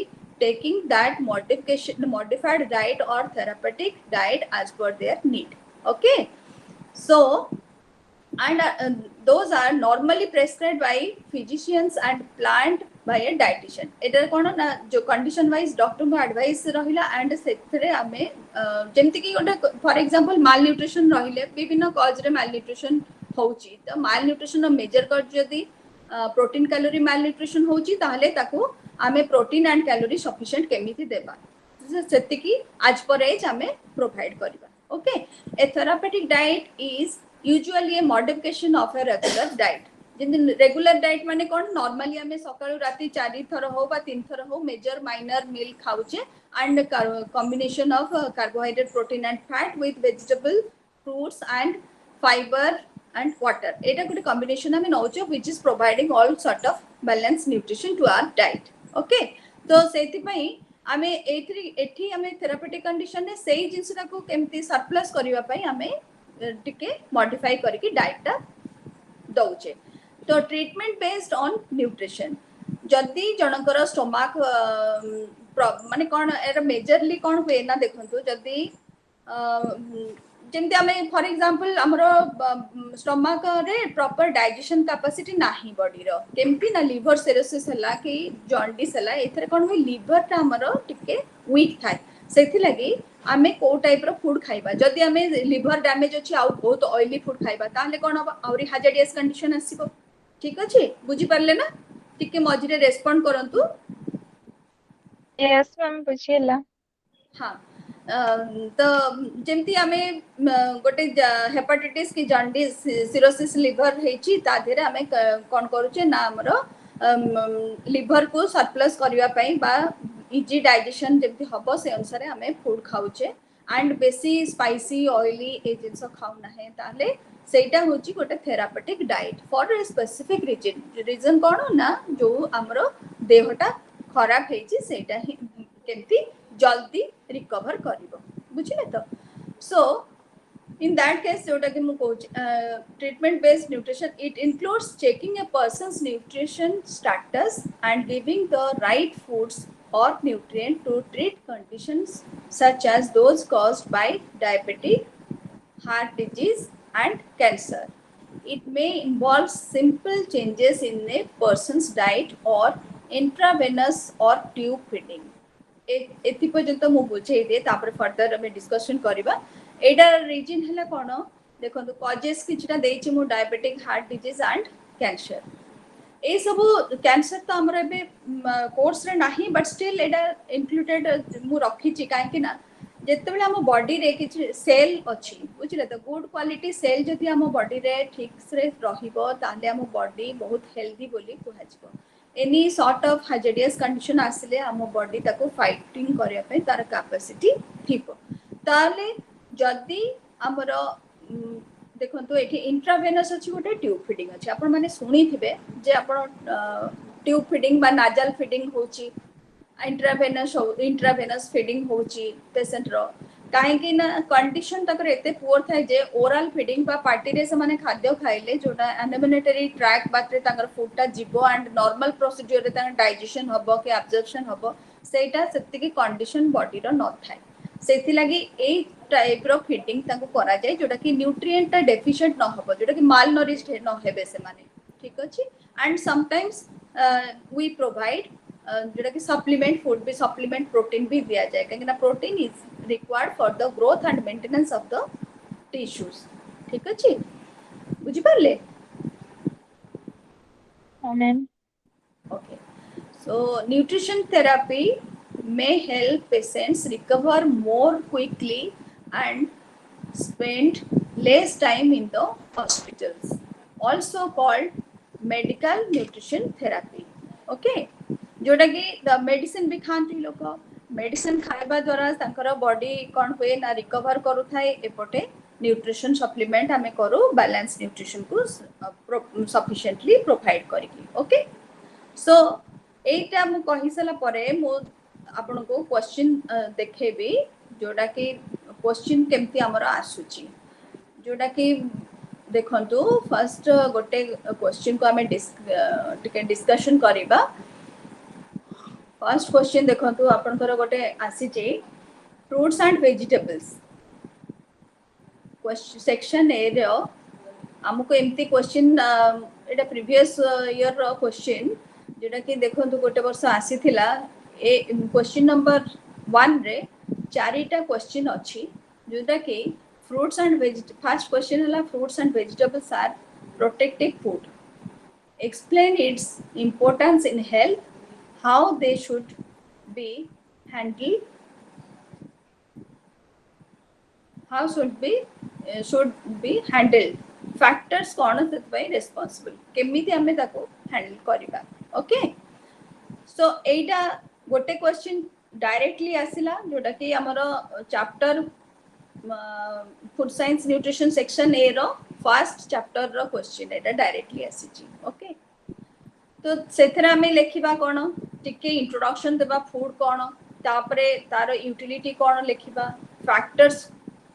taking that modified diet or therapeutic diet as per their need. Okay, so and those are normally prescribed by physicians and planned by a dietitian. एटा कोन ना जो condition wise doctor को advice रहिला and सेथरे हमें जेमति कि गोटे for example mall nutrition रहिले विभिन्न cause रे माल न्यूट्रिशन होउची तो माल न्यूट्रिशन मेजर कर जदी प्रोटीन कैलोरी माल न्यूट्रिशन होउची ताहले ताको आमे प्रोटीन एंड कैलोरी सफिशिएंट केमिति देबा सेति कि आज पर एज आमे प्रोवाइड करबा. Okay, a therapeutic diet is usually a modification of a regular diet. जिन रेगुलर डाइट माने कोन नॉर्मली आमे सकाळु राती 4 थर हो बा 3 थर हो मेजर माइनर मील खाउचे and combination of carbohydrate protein and fat with vegetable fruits and fibre and water. Eta good combination ame naucho which is providing all sort of balanced nutrition to our diet. Okay, तो सेति पई आमे एठी आमे therapeutic condition ने सेही जिंसरा को केमती सरप्लस करिवा पई आमे टिके मॉडिफाई करके डाइट ता दउचे. तो ट्रीटमेंट बेस्ड ऑन न्यूट्रिशन जदी जनकर स्टोमक माने कोन एरा मेजरली कोन होए ना देखंतु जदी जेमती आमे फॉर एग्जांपल हमरो स्टोमक रे प्रॉपर डाइजेशन कैपेसिटी नाही बॉडी रो केमती ना लिवर सिरोसिस हला कि जॉन्डिस हला एथरे कोन होय लिवर ता हमरो टिके वीक थाय सेथि लागि आमे को टाइप रो फूड खाइबा. जदी आमे लिवर डैमेज अछि आ बहुत ऑयली फूड खाइबा ताहले कोन होबा औरी हाजार्डियस कंडीशन आसीबो. ठीक अछि, बुझी परले ना? टिके मझिरे रेस्पोंड करंतु. यस मैम बुझिला. हां तो जेमती आमे गोटे हेपाटाइटिस की जॉन्डिस सिरोसिस लिवर हेची ता धेरे आमे कोन करूचे ना हमरो लिवर को सरप्लस करिवा पई बा इजी डाइजेशन जेमती हबो से अनुसार आमे फूड खाउचे एंड बेसी स्पाइसी ऑयली ए जिंस खाउ ना है ताले सेटा होची गोटे therapeutic diet for a specific reason कोन ना जो हमरो देहटा खराब हेची सेटा ही केमती जल्दी रिकवर करिवो. बुझिले तो. सो in that case जोटा कि मु coach treatment based nutrition it includes checking a person's nutrition status and giving the right foods or nutrient to treat conditions such as those caused by diabetes, heart disease and cancer. It may involve simple changes in a person's diet or intravenous or tube feeding. एथि पर्यंत मु बुझे दे तापर further हमें discussion करबा. एडा reason हला कोन देखंतु कॉजेस किछटा देछि मु diabetic heart disease and cancer. ए सब कैंसर तो हमर बे कोर्स रे नाही बट स्टिल एडा इंक्लूडेड मु रखी छि काहे कि ना जेतेबेले हम बॉडी रे किछ सेल अछि बुझले तो गुड क्वालिटी सेल जति हम बॉडी रे ठीक से रहिबो ताले हम बॉडी बहुत हेल्दी बोली कहजिबो. एनी सॉर्ट ऑफ हाजार्डियस कंडीशन आसिले हम बॉडी ताको फाइटिंग करिया पे तार कैपेसिटी थिबो ताले जदी हमर देखंतु एठी इंट्रावेनस अछि गोटे ट्यूब फीडिंग अछि. आपण माने सुनी थिबे जे आपण ट्यूब फीडिंग बा नाजल फीडिंग होची इंट्रावेनस फीडिंग होची पेशेंट रो काहे कि ना कंडीशन तकर एते पुअर थाय जे ओरल फीडिंग बा पार्टी रे से माने खाद्य खाइले जोटा एलिमिनेटरी ट्रैक बातरे तांगर फूडटा जीवो एंड नॉर्मल प्रोसीजर रे तांगर डाइजेशन हबो के एब्जॉर्प्शन हबो सेटा सेति की कंडीशन बॉडी रो न थाय. सेति लागि ए टाइप रो फीडिंग ताको करा जाय जोटा कि न्यूट्रिएंट डेफिशिएंट न हबो जोटा कि माल नरिश्ड न हेबे से माने. ठीक अछि एंड समटाइम्स वी प्रोवाइड जोटा कि सप्लीमेंट फूड भी सप्लीमेंट प्रोटीन भी दिया जाए कहीं ना protein is required for the growth and maintenance of the tissues. ठीक अछि, बुझि परले? Ma'am okay, so nutrition therapy may help patients recover more quickly and spend less time in the hospitals, also called medical nutrition therapy. Okay, जोटा कि the medicine भी खाती लोग medicine खाइबा द्वारा तांकर बॉडी कौन हुए ना रिकवर करू थाए एपटे न्यूट्रिशन सप्लीमेंट आमे करू बैलेंस न्यूट्रिशन को सफिशिएंटली प्रोवाइड करिकी ओके सो एटा मु कहि सला परे मु आपन को क्वेश्चन देखेबी जोडा कि क्वेश्चन केमती हमर आसुची जोडा कि देखंतु फर्स्ट गोटे क्वेश्चन को हमें डिस्कशन करिबा फर्स्ट क्वेश्चन देखंतु आपनकर गोटे आसीची fruits and vegetables question section A रो हमको एमती क्वेश्चन एटा प्रीवियस ईयर रो क्वेश्चन जेटा कि देखंतु गोटे वर्ष आसीथिला ए क्वेश्चन नंबर 1 रे चारिटा क्वेश्चन अछि जोटा कि fruits and first question है fruits and vegetables are protective food explain its importance in health how they should be handled how should be handled factors कौन से भाई responsible केमिति हमें ताको handle करिबा ओके सो एटा गोटे क्वेश्चन डायरेक्टली आसिला जोटा कि हमर chapter food science nutrition section A रो फर्स्ट चैप्टर रो क्वेश्चन एटा डायरेक्टली आसीची ओके तो सेथरा हमें लेखिबा कोन टिके इंट्रोडक्शन देबा फूड कोन तापरे तार यूटिलिटी कोन लेखिबा फैक्टर्स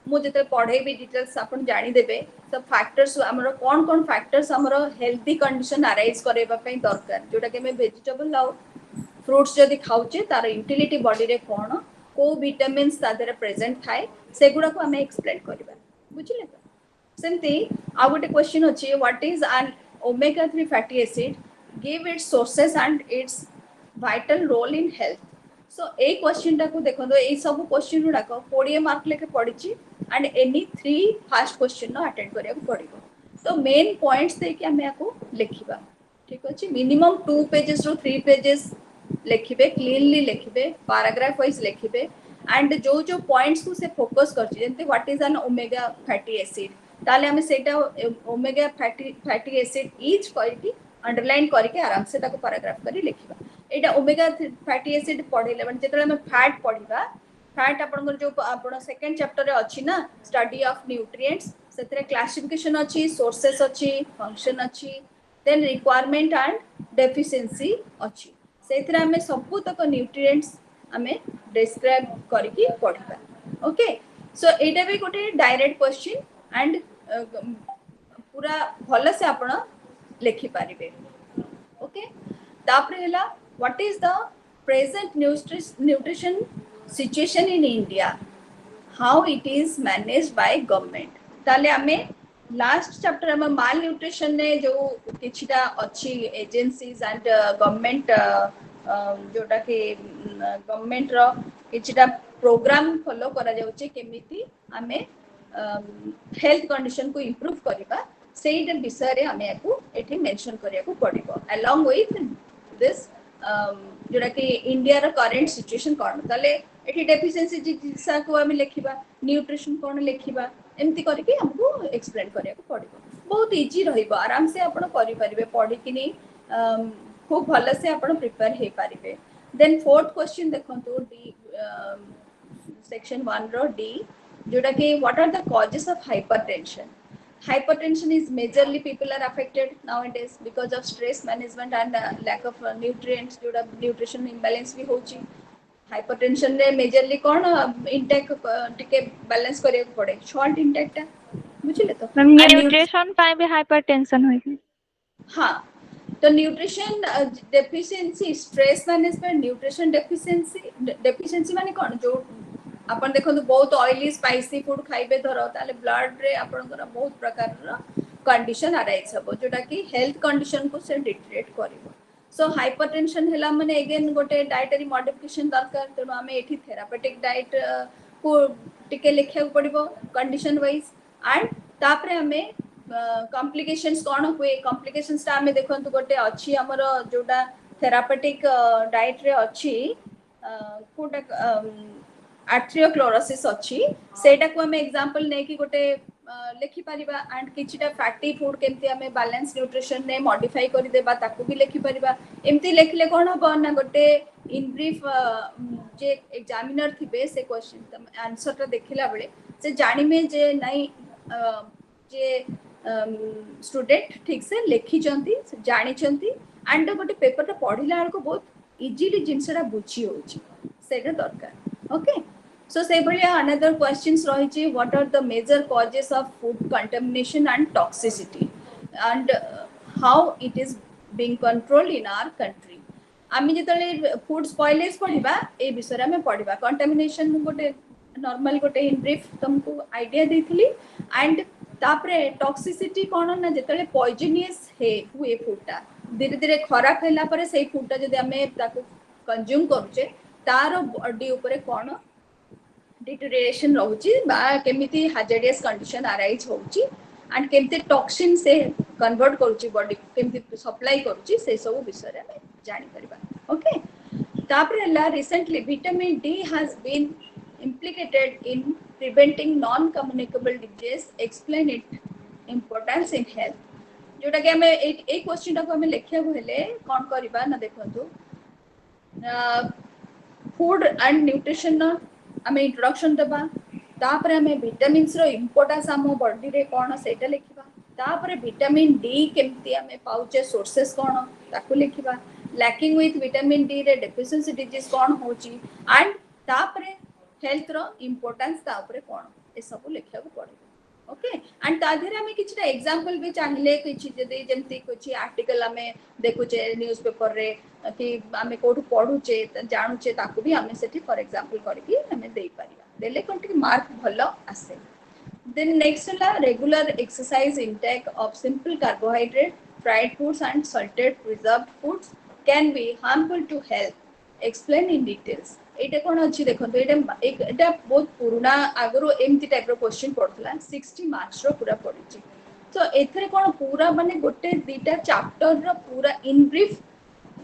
मु जते पढे भी डिटेल्स अपन जानि देबे सब फैक्टर्स हमरो कोन फैक्टर्स हमरो हेल्दी कंडीशन अराइज करेबा पई दरकार जोटा कि मैं वेजिटेबल लाउ फ्रूट्स जदी खाउचे तार यूटिलिटी बॉडी रे कोन को विटामिन्स तादरे प्रेजेंट थाए सेगुडा को हमें एक्सप्लेन करबा बुझिले तो सेमती आ गोटे क्वेश्चन अछि what is an omega 3 fatty acid give its sources and its vital role in health so a question टा को देखो तो ए सब क्वेश्चन गुडा को 20 मार्क लेके पडिछि एंड एनी 3 फर्स्ट क्वेश्चन नो अटेंड करिया को पडिबो तो मेन पॉइंट्स दे के हमें आको लिखिबा ठीक अछि मिनिमम 2 पेजेस रो 3 पेजेस लिखिबे क्लीनली लिखिबे पैराग्राफ वाइज लिखिबे एंड जो जो पॉइंट्स को से फोकस करछि जेंते what is an omega fatty acid ताले हमें सेटा ओमेगा फैटी एसिड इज करके अंडरलाइन करके आराम से ताको पैराग्राफ करी लिखिबा एटा ओमेगा फैटी एसिड पढिले माने जेतले हम फैट पढिबा फैट आपन जो आपण सेकंड चैप्टर रे अछि ना स्टडी ऑफ न्यूट्रिएंट्स सेतरे क्लासिफिकेशन अछि सोर्सेस अछि फंक्शन अछि देन रिक्वायरमेंट एंड डेफिशिएंसी अछि सेथरे हमें सबु तक न्यूट्रिएंट्स हमें डिस्क्राइब करके पढिबा ओके सो एटा भी गोटे डायरेक्ट क्वेश्चन एंड पूरा भलो से आपण लिखि पारिबे ओके तापरे हला what is the present nutrition situation in India how it is managed by government ताले हमें लास्ट चैप्टर में माल न्यूट्रिशन ने जो किछिटा अच्छी एजेंसीज एंड गवर्नमेंट जोटा कि गवर्नमेंट रो किछिटा प्रोग्राम फॉलो करा जाउचे केमिति हमें हेल्थ कंडीशन को इंप्रूव करबा सेही विषय रे हमें को एठी मेंशन करिया को पड़िबो अलोंग विथ दिस जोटा कि इंडिया रो करंट सिचुएशन कोन ताले एठी डेफिशिएंसी चिकित्सा को हमें लिखिबा न्यूट्रिशन कोन लिखिबा एमती करके हमको एक्सप्लेन करिया को पड़िबो बहुत इजी रहिबो आराम से आपण करि परिबे पढि किनी खूब भलो से आपण प्रिपेयर हे परिबे देन फोर्थ क्वेश्चन देखंतु डी सेक्शन 1 रो डी जोटा कि what are the causes of hypertension is majorly people are affected nowadays because of stress management and lack of nutrients जोटा nutrition imbalance भी होची hypertension रे majorly कौन intake टिके balance करिया पड़े short intake टा बुझिले तो न्यूट्रिशन पाए भी हाइपरटेंशन होई हां तो nutrition deficiency stress management nutrition deficiency माने कौन जो अपन देखो तो बहुत ऑयली स्पाइसी फूड खाइबे धरो ताले ब्लड रे अपन बहुत प्रकार रो कंडीशन अराइज हबो जोटा कि हेल्थ कंडीशन को से डिटेक्ट करिवो सो हाइपरटेंशन हला माने अगेन गोटे डाइटरी मॉडिफिकेशन दरकार तेनो हमें एठी थेरापेटिक डाइट को टिके लिखिया पड़िबो कंडीशन वाइज एंड तापरे हमें कॉम्प्लिकेशंस कोन हुए कॉम्प्लिकेशंस ता हमें देखंतु गोटे अछि हमर जोटा थेरापेटिक डाइट रे अछि कोटा आर्ट्रियोक्लोरोसिस अछि सेटा को हम एग्जांपल नै कि गोटे लिखि परिबा एंड किछिटा फैटी फूड केमति हमें बैलेंस न्यूट्रिशन ने मॉडिफाई करि देबा ताकू भी लिखि परिबा एमति लिखले कोन हबो ना गोटे इन ब्रीफ जे एग्जामिनर थिबे से क्वेश्चन आंसर टा देखिला बेले से जानिमे जे नहीं जे स्टूडेंट ठीक से लिखी जानी एंड गोटे पेपर टा पढ़िला बेलको बहुत इजीली जिनसटा बुझी होची सेटा दरकार ओके सो से भलिया अनदर क्वेश्चंस रहिची what are the major causes of food contamination and toxicity and how it is being controlled in our country आमी जेतले फूड स्पॉइलेज पढ़िबा ए विषय में पढ़िबा कंटामिनेशन गोटे नॉर्मल गोटे इन ब्रीफ तुमको आइडिया देथिली एंड तापरे टॉक्सिसिटी कोन ना जेतले पॉइजनियस हुए फूडटा धीरे धीरे खराब हैला परे सेही फूडटा जदि आमे ताको कंज्यूम करूचे तार बॉडी ऊपर कोन डिटोरिएशन रहउची बा केमिति हाजरियस कंडीशन अराइज होउची एंड केमिति टॉक्सिन से कन्वर्ट करूची बॉडी केमिति सप्लाई करूची से सब विषय में जानि परिबा ओके तापरे ला recently vitamin D has been implicated in preventing non-communicable disease. Explain its importance in health. जोटा कि हमें एक क्वेश्चन टाको हमें लिखिया को हेले कौन करिबा ना देखंतु फूड एंड न्यूट्रिशन हमें इंट्रोडक्शन देबा तापरे हमें विटामिन्स रो इंपोर्टेंस हम बॉडी रे कोन सेटा लिखिबा तापरे विटामिन डी केमती हमें पाउचे सोर्सेस कोन ताको लिखिबा लैकिंग विथ विटामिन डी रे डेफिशिएंसी डिजीज कोन होची एंड तापरे हेल्थ रो इंपोर्टेंस ता ऊपर कोन ए सब लिखिया को पड़े ओके एंड ता धीरे हमें किछटा एग्जांपल भी चाहिए किछि जदि जेमती किछि आर्टिकल हमें देखुचे न्यूज़पेपर रे कि हमें कोठु पढुचे जानुचे ताको भी हमें सेठी फॉर एग्जांपल करके हमें देई परिबा देले कोनटी मार्क भलो आसे देन नेक्स्ट ला regular exercise intake of simple carbohydrate fried foods and salted preserved foods can be harmful to health explain in details एटा कोन अछि देखंतु एटा बहुत पुराना आगरो एमती टाइप रो क्वेश्चन पड़थला 60 मार्क्स रो पूरा पड़िछि तो एथरे कोन पूरा माने गोटे दीटा चैप्टर रो पूरा इन ब्रीफ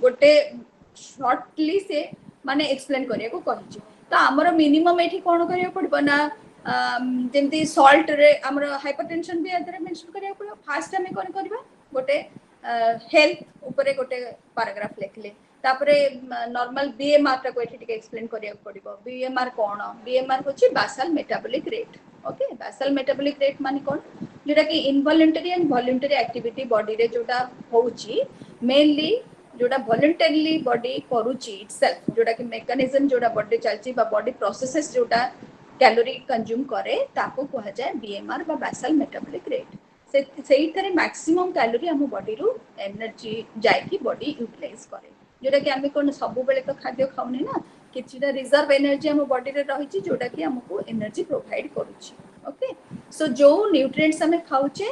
गोटे शॉर्टली से माने एक्सप्लेन करिया को कहिछि तो हमर मिनिमम एठी कोन करिया पड़बो ना जेमती सॉल्ट रे हमर हाइपरटेंशन भी एथरे मेंशन करिया पड़ो फास्ट हमें कोन करबा गोटे हेल्थ ऊपर गोटे पैराग्राफ लिखले तापरे नॉर्मल बीएमआर टा को एठी एक्सप्लेन करिया पड़िबो बीएमआर कोन बीएमआर होची basal metabolic rate okay basal metabolic rate माने कोन जेटा कि involuntary and voluntary activity body रे जोटा होउची मेनली जोटा वॉलंटरीली बॉडी करूची इटसेल्फ जोटा कि मेकानिज्म जोटा बॉडी चलची बा बॉडी प्रोसेसेस जोटा कैलोरी कंज्यूम करे ताको कहा जाय बीएमआर बा बासल मेटाबॉलिक रेट सेही थरे मैक्सिमम कैलोरी हम बॉडी रु एनर्जी जाय कि बॉडी यूटिलाइज करे जोटा कि आमे कोन सब बेले तो खाद्य खाउनी ना किछिटा रिजर्व एनर्जी हम बॉडी रे रहिची जोटा कि हमको एनर्जी प्रोवाइड करूची ओके सो जो न्यूट्रिएंट्स हमें खाउचे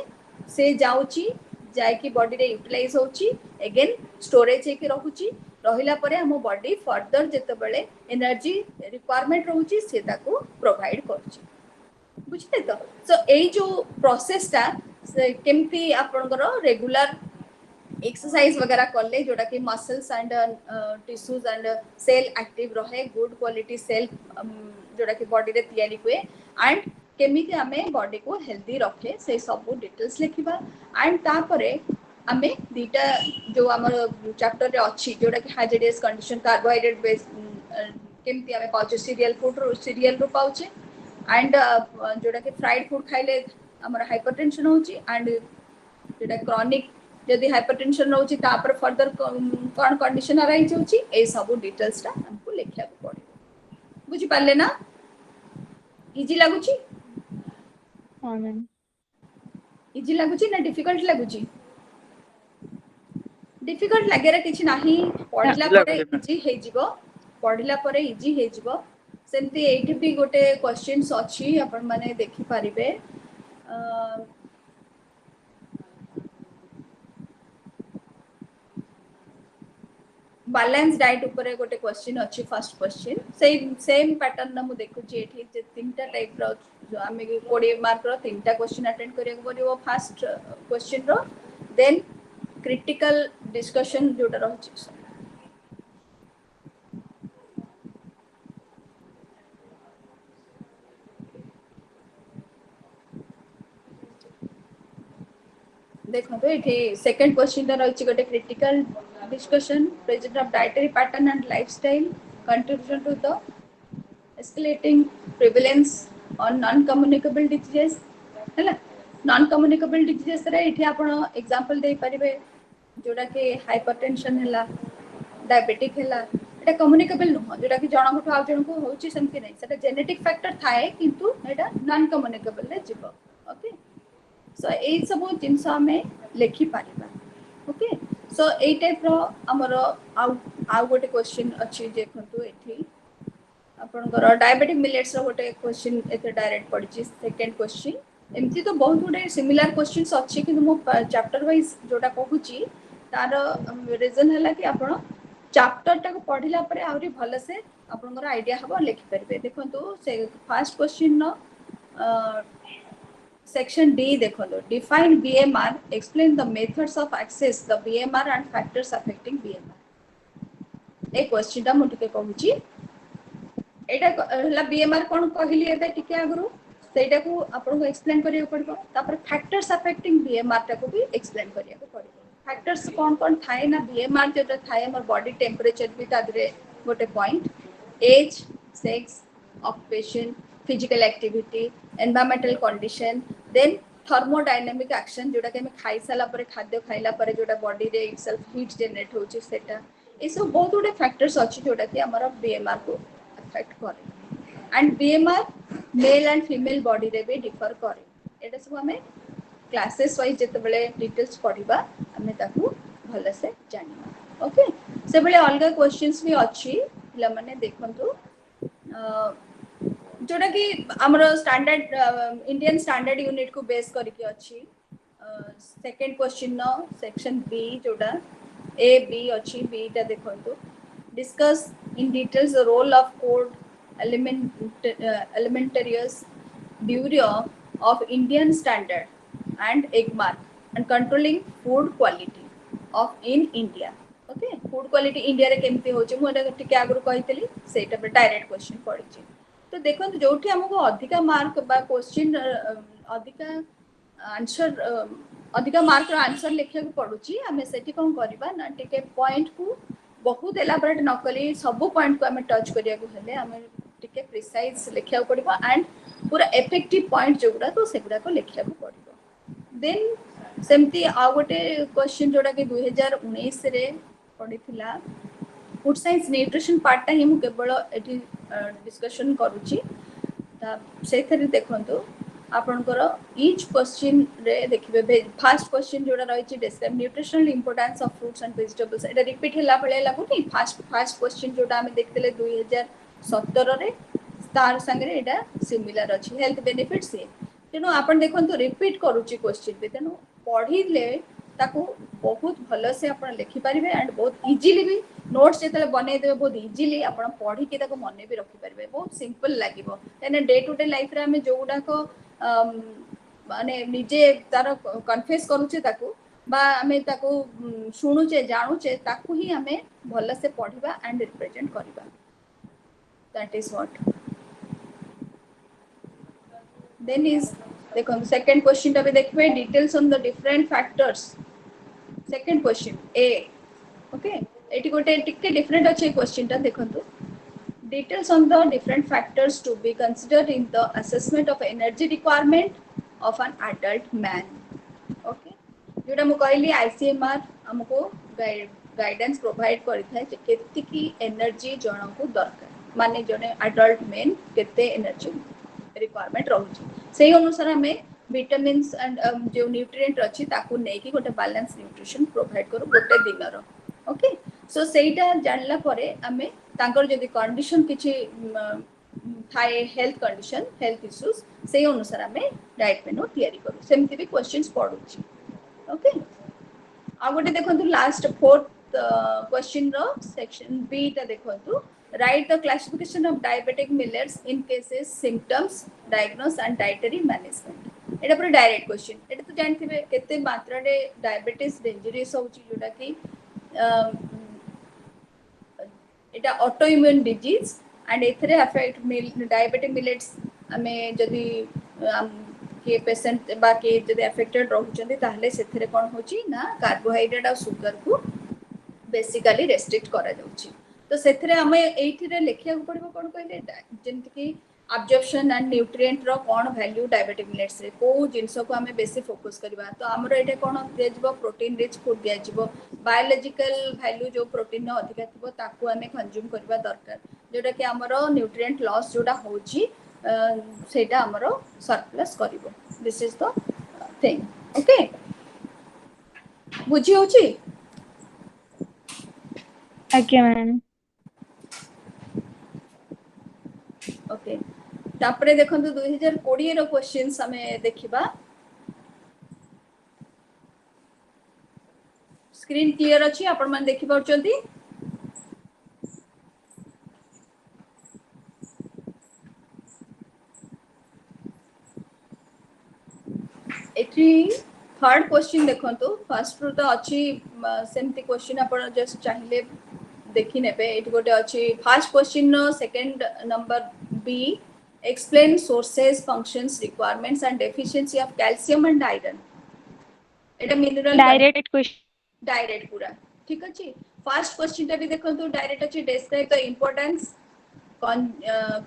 से जाउची जाय कि बॉडी रे यूटिलाइज होची अगेन स्टोरेज हे कि रहूची रहिला परे हम बॉडी फर्दर जेते बेले एनर्जी रिक्वायरमेंट रहूची से ताको प्रोवाइड करूची बुझते तो सो एई जो प्रोसेस ता केमती आपनकर रेगुलर एक्सरसाइज वगैरह करले जोटा कि muscles and tissues and cell active रहे गुड क्वालिटी सेल जोटा कि बॉडी रे तयारी हुए एंड केमिति हमें बॉडी को हेल्दी रखे से सब डिटेल्स लिखिबा एंड तापरे हमें दीटा जो हमर चैप्टर रे अछि जोटा कि हाइड्रेटिस कंडीशन कार्बोहाइड्रेट बेस केमिति हमें पाउचे सीरियल रो पाउचे एंड जोटा कि फ्राइड फूड खाइले हमर हाइपरटेंशन होची एंड जोटा क्रॉनिक यदि हाइपरटेंशन रहउची तापर फर्दर कोन कंडीशन अराइज होची ए सब डिटेल्स ता हमको लिखिया को पड़े बुझी पाले ना इजी लागुची हां मैम इजी लागुची ना डिफिकल्ट लागुची डिफिकल्ट लागेरा किछि नाही पढिला परे इजी हे जिवो पढिला परे इजी हे जिवो सेमती एठी भी गोटे क्वेश्चंस अछि अपन माने देखि परिबे बैलेंस डाइट ऊपर गोटे क्वेश्चन अछि फर्स्ट क्वेश्चन सेम पैटर्न ना मु देखु जे एठी जे तीनटा टाइप रो जो हमें 20 मार्क रो तीनटा क्वेश्चन अटेंड करिया पड़िबो फर्स्ट क्वेश्चन रो देन क्रिटिकल डिस्कशन जोटा रहछि देखो तो एठी सेकंड क्वेश्चन रा रहछि गोटे critical discussion present of dietary pattern and lifestyle contribution to the escalating prevalence on non-communicable diseases है non-communicable diseases रे इठी आपण एग्जांपल दे परिबे जोडा के हाइपरटेंशन हैला डायबिटिक हैला एटा कम्युनिकेबल नुह जोडा कि जण को आउ जण को होची सेमति नै सेटा जेनेटिक फैक्टर थाए किंतु एटा नॉन कम्युनिकेबल रे जीव ओके सो ए सब जिंस हमें लिखि पारिबा ओके सो ए टाइप रो हमर आउ गोटे क्वेश्चन अछि देखंतु एठी आपनकर डायबिटिक मिलेट्स रो गोटे क्वेश्चन एते डायरेक्ट पड़छि सेकंड क्वेश्चन एमती तो बहुत गुडे सिमिलर क्वेश्चंस अच्छी कि मो चैप्टर वाइज जोटा कहूची तार रीजन है कि आपण चैप्टर टाको पढ़िला परे आउरी भले से आपनकर आईडिया हबो लिखि परबे देखंतु से first question no section D देखंतु define BMR explain the methods of access the BMR and factors affecting BMR ए क्वेश्चन टा मो टिके कहूची एटा हला बीएमआर कोन कहली एबे टिके आगरु सेटा को आपन को एक्सप्लेन करियो पड़बो तापर फैक्टर्स अफेक्टिंग बीएमआर टा को भी एक्सप्लेन करियो पड़बो फैक्टर्स कोन थाए ना बीएमआर जेटा थाए हमर बॉडी टेंपरेचर भी तादरे गोटे point age sex occupation physical activity environmental condition then thermodynamic action जोटा के हम खाई साला परे खाद्य खाइला परे जोटा बॉडी रे इटसेल्फ हीट जनरेट होची सेटा ए सब बहुत गुडे फैक्टर्स अछि जोटा कि हमर बीएमआर को अफेक्ट करे and BMR male and female body रे भी डिफर करे एटा सब हमें क्लासेस वाइज जते बेले डिटेल्स पढिबा हमें ताकू भले से जानिबा ओके से बेले अलग क्वेश्चंस भी अछि पिला माने देखंतु जोटा कि हमर स्टैंडर्ड इंडियन स्टैंडर्ड यूनिट को बेस करके अछि second question no section B जोटा ए बी अछि बी टा देखंतु discuss in details the role of code elementarius bureau of Indian standard and EGMAR and controlling food quality of in India. Okay, food quality India रे केमती होचे मु एटा टिके आगु कहितली सेटा पे डायरेक्ट क्वेश्चन पड़िछि तो देखंतु जोठी हमको अधिका मार्क बा क्वेश्चन अधिका आंसर अधिका मार्क रो आंसर लिखिया को पडुछि हमें सेठी कोन करबा ना टिके पॉइंट को बहुत एलाबोरेट न कली सब पॉइंट को हमें टच करिया को हेले हमें टिके प्रिसाइज लिखिया पड़िबो एंड पूरा इफेक्टिव पॉइंट जोगुडा तो सेगुडा को लिखिया पड़िबो देन सेमती आ गोटे क्वेश्चन जोडा के 2019 रे पडिथिला फूड साइंस न्यूट्रिशन पार्ट ता ही मु केवल एठी डिस्कशन करूची ता सेथरे देखंतु आपनकर ईच क्वेश्चन रे देखिबे फर्स्ट क्वेश्चन जोडा रहिछि describe nutritional importance of fruits and vegetables एटा रिपीट होला भले लागुनी फर्स्ट क्वेश्चन जोडा हमें देखतेले 2017 रे तार संगे एटा सिमिलर अछि हेल्थ बेनिफिट्स ए तेनो आपण देखंतु रिपीट करूची क्वेश्चन पे तेनो पढिले ताको बहुत भलो से आपण लिखि परिबे एंड बहुत इजीली भी नोट्स जेतले बनै देबे बहुत इजीली आपण पढि के ताको मने भी रखि परिबे बहुत सिंपल लागिबो एने डे टू डे लाइफ रे हमें जोडा को माने निजे तार कन्फेस करूचे ताको बा हमें ताको सुनुचे जानुचे ताको ही हमें भलो से पढिबा एंड रिप्रेजेंट करिबा that is what then is देखो second question टा भी देखबे details on the different factors second question a okay eighty गोटे टिके डिफरेंट अछि क्वेश्चन टा देखंतु details on the different factors to be considered in the assessment of energy requirement of an adult man okay जोटा मु कहली ICMR हमको guidance provide करिथाय जे केति की एनर्जी जण को दरकार माने जने एडल्ट मेन केते एनर्जी रिक्वायरमेंट रहउची सेही अनुसार हमें विटामिन्स एंड जो न्यूट्रिएंट अछि ताकू नै कि गोटे बैलेंस न्यूट्रिशन प्रोवाइड करू गोटे दिनर ओके सो सेटा जानला परे हमें तांकर जदी कंडीशन किछि थाए हेल्थ कंडीशन हेल्थ इश्यूज सेही अनुसार हमें डाइट मेनू तयारी करू सेमति भी क्वेश्चंस पढुची ओके आ गोटे देखंतु लास्ट फोर्थ क्वेश्चन रो सेक्शन बी ता देखंतु write the classification of diabetic millets in cases symptoms diagnose and dietary management एटा पर डायरेक्ट क्वेश्चन एटा तो जानथिबे केते मात्रा रे डायबिटीज डेंजरस होची जोटा कि एटा ऑटो इम्यून डिजीज एंड एथरे अफेक्ट डायबिटिक मिलेट्स हमें जदी के पेशेंट बा के जदी अफेक्टेड रहउचंदी ताहले सेथरे कोन होची ना कार्बोहाइड्रेट और शुगर को बेसिकली रेस्ट्रिक्ट करा जाउची तो सेथरे हमें एइथिरे लेखिया पड़िबो कोन कहले जेंति कि अब्जॉर्प्शन एंड न्यूट्रिएंट रो कोन वैल्यू डायबेटिक मिलेट्स रे को जिंस को हमें बेसी फोकस करबा तो हमर एटे कोन दिया जिवो प्रोटीन रिच फूड दिया जिवो बायोलॉजिकल वैल्यू जो प्रोटीन नो अधिक थिबो ताकू हमें कंज्यूम करबा दरकार जोटा कि हमर न्यूट्रिएंट लॉस जोटा होची सेटा हमर सरप्लस करिवो this is the thing okay बुझी होची आज्ञा मैम ओके तापरे देखंतु 2020 रो क्वेश्चंस हमें देखिबा स्क्रीन क्लियर अछि आपण मन देखि पाउचंती एठी थर्ड क्वेश्चन देखंतु फर्स्ट रो तो अछि सेमती क्वेश्चन आपण जस्ट चाहिले देखि नेबे एठी गोटे अछि first question no second number B explain sources functions requirements and deficiency of calcium and iron Etah mineral direct question direct पूरा ठीक अछि फर्स्ट क्वेश्चन टा भी देखंतु डायरेक्ट अछि describe the importance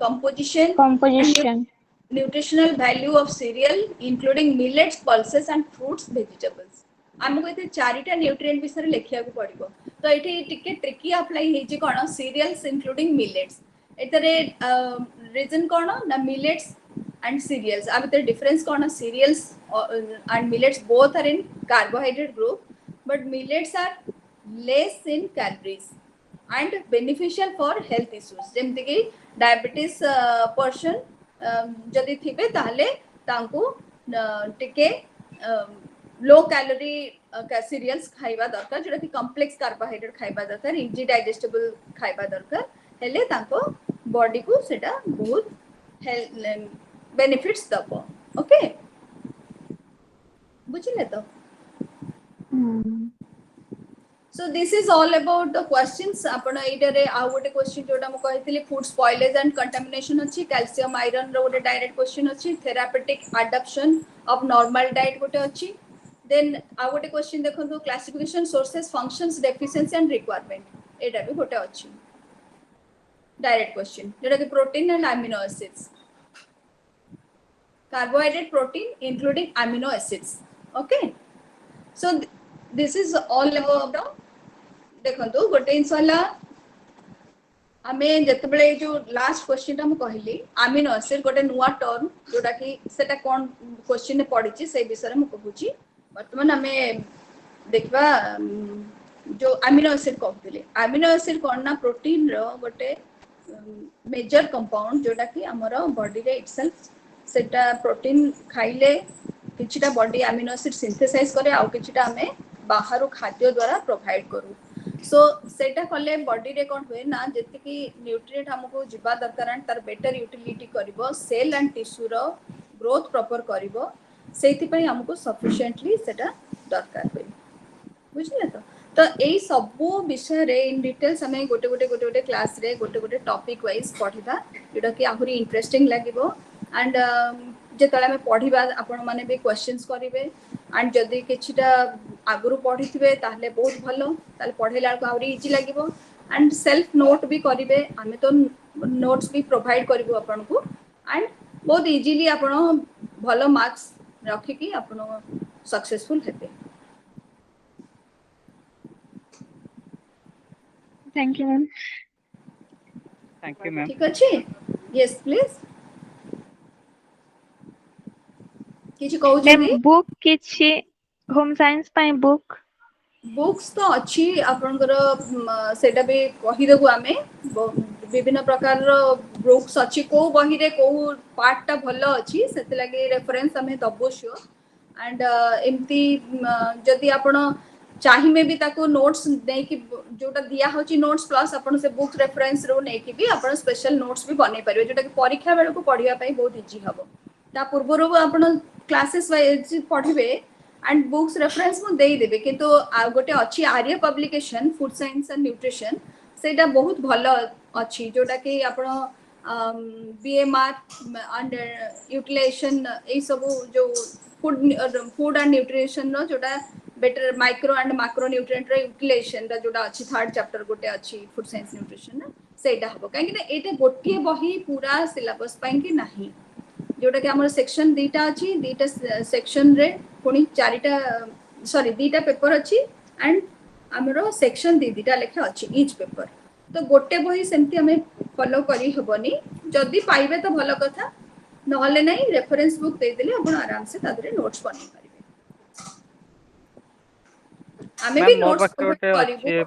composition composition nutritional value of cereal including millets pulses and fruits vegetables हमको इते चारिटा न्यूट्रिएंट विषय लेखिया को पड़िबो तो एठी टिके ट्रिकी अप्लाई हेछि कोन सीरियल्स इंक्लूडिंग मिलेट्स एतरे रीजन कोन ना मिलेट्स and cereals अब इते difference cone cereals and millets both are in carbohydrate group but millets are less in calories and beneficial for health issues जेमति कि डायबिटीज पर्सन जदि थिबे ताले तांको टिके low calorie serials खाइबा दरकार जोटा कि कॉम्प्लेक्स कार्बोहाइड्रेट खाइबा दरकार इजी डाइजेस्टेबल खाइबा दरकार हेले तांको बॉडी को सेटा बहुत बेनिफिट्स दबो ओके बुझिले तो so this is all about the questions आपण एइडरे आ गोटे क्वेश्चन जोटा म कहितली फूड स्पॉइलेज एंड कंटामिनेशन अछि कैल्शियम आयरन रो गोटे डायरेक्ट क्वेश्चन अछि therapeutic adoption of normal diet गोटे अछि देन आ गोटे क्वेश्चन देखंतु classification sources functions deficiency and requirement एटा भी गोटे अछि डायरेक्ट क्वेश्चन जोटा कि protein and amino acids carbohydrate protein including amino acids okay so this is all about the देखंतु गोटे इंशाल्ला हमें जते बेले जो लास्ट क्वेश्चन ता हम कहली अमीनो एसिड गोटे नुवा टर्म जोटा कि सेटा कोन क्वेश्चन ने पड़ी छी से विषय में कहूची वर्तमान हमें देखबा जो अमीनो एसिड कहतले अमीनो एसिड कोन ना प्रोटीन रो गोटे मेजर कंपाउंड जोटा कि हमर बॉडी रे इटसेल्फ सेटा प्रोटीन खाइले किछटा बॉडी अमीनो एसिड सिंथेसाइज करे आ किछटा हमें बाहर खाद्य द्वारा प्रोवाइड करू सो सेटा कले बॉडी रे कोन होय ना जति कि न्यूट्रिएंट हमको जिबा दरकार तार बेटर यूटिलिटी करबो सेल एंड टिश्यू रो ग्रोथ प्रॉपर करबो सेति पई हमको सफिशिएंटली सेटा दरकार होय बुझिले तो एई सब विषय रे इन डिटेल्स हमें गोटे क्लास रे गोटे टॉपिक वाइज पढिबा जेटा कि आहुरी इंटरेस्टिंग लागिबो एंड जेतले हमें पढिबा आपण माने भी क्वेश्चंस करिवे एंड जदि किछटा आगुरु पढिथिबे ताहले बहुत भलो ताले पढेला को आहुरी इजी लागिबो एंड सेल्फ नोट भी करिवे हमें तो नोट्स भी प्रोवाइड करबो आपण को एंड बहुत इजीली आपण भलो मार्क्स रखि कि आपण सक्सेसफुल हेबे thank you ma'am thank you ma'am ठीक अछि यस प्लीज किछ कहू मैम छी बुक किछि होम साइंस पाई बुक बुक्स तो अच्छी आपनकर सेटा भी कहि देबु आमे विभिन्न प्रकार रो बुक्स अच्छी को बही रे को पार्ट टा भलो अच्छी सेते लागि रेफरेंस हमें दबो श्योर एंड एमती जदि आपण चाहिए भी ताको नोट्स नै कि जोटा दिया होची नोट्स प्लस आपण से बुक रेफरेंस रो नै कि भी आपण स्पेशल नोट्स भी बनै परिबे जोटा कि परीक्षा बेल को पढिया पई बहुत इजी हबो ता पूर्व रो आपण क्लासेस वाइज पढिबे एंड बुक्स रेफरेंस मु देई देबे किंतु गोटे अच्छी Arya publication food science and nutrition सेटा बहुत भलो अच्छी जोटा कि आपण बीएमआर एंड यूटिलाइजेशन ए सब जो फूड एंड न्यूट्रिशन नो जोटा better micro and macro nutrient रे यूटिलाइजेशन दा जोटा अछि थर्ड चैप्टर गोटे अछि फूड साइंस न्यूट्रिशन ना सेटा हबो काहे कि एटा गोटे बही पूरा सिलेबस पई कि नाही जोटा कि हमर सेक्शन दीटा अछि दीटा सेक्शन रे पुनी चारिटा सॉरी दीटा पेपर अछि एंड हमरो सेक्शन दीटा लेखा अछि ईच पेपर तो गोटे बही सेमती हमें फॉलो करी हबनी जदी पाइबे तो भलो कथा नहले नहीं रेफरेंस बुक दे देले आपण आराम से तादरे नोट्स बनै परिबे हमें भी मैम मोर नोट्स पाखे गोटे करिवु अच्छी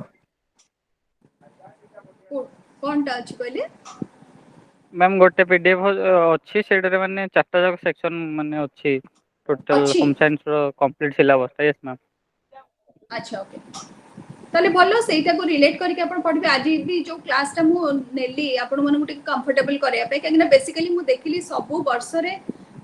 कोनटा अछि कहले मैम गोटे पीडीएफ अच्छी सेडरे माने चारटा जाक सेक्शन माने अच्छी टोटल अछि होम साइंस रो कंप्लीट सिलेबस यस मैम अच्छा ओके ताले भलो सेटा को रिलेट करके आपण पढबे आज भी जो क्लास टा मु नेली आपण मन को कंफर्टेबल करिया पे कि बेसिकली मु देखली सब वर्ष रे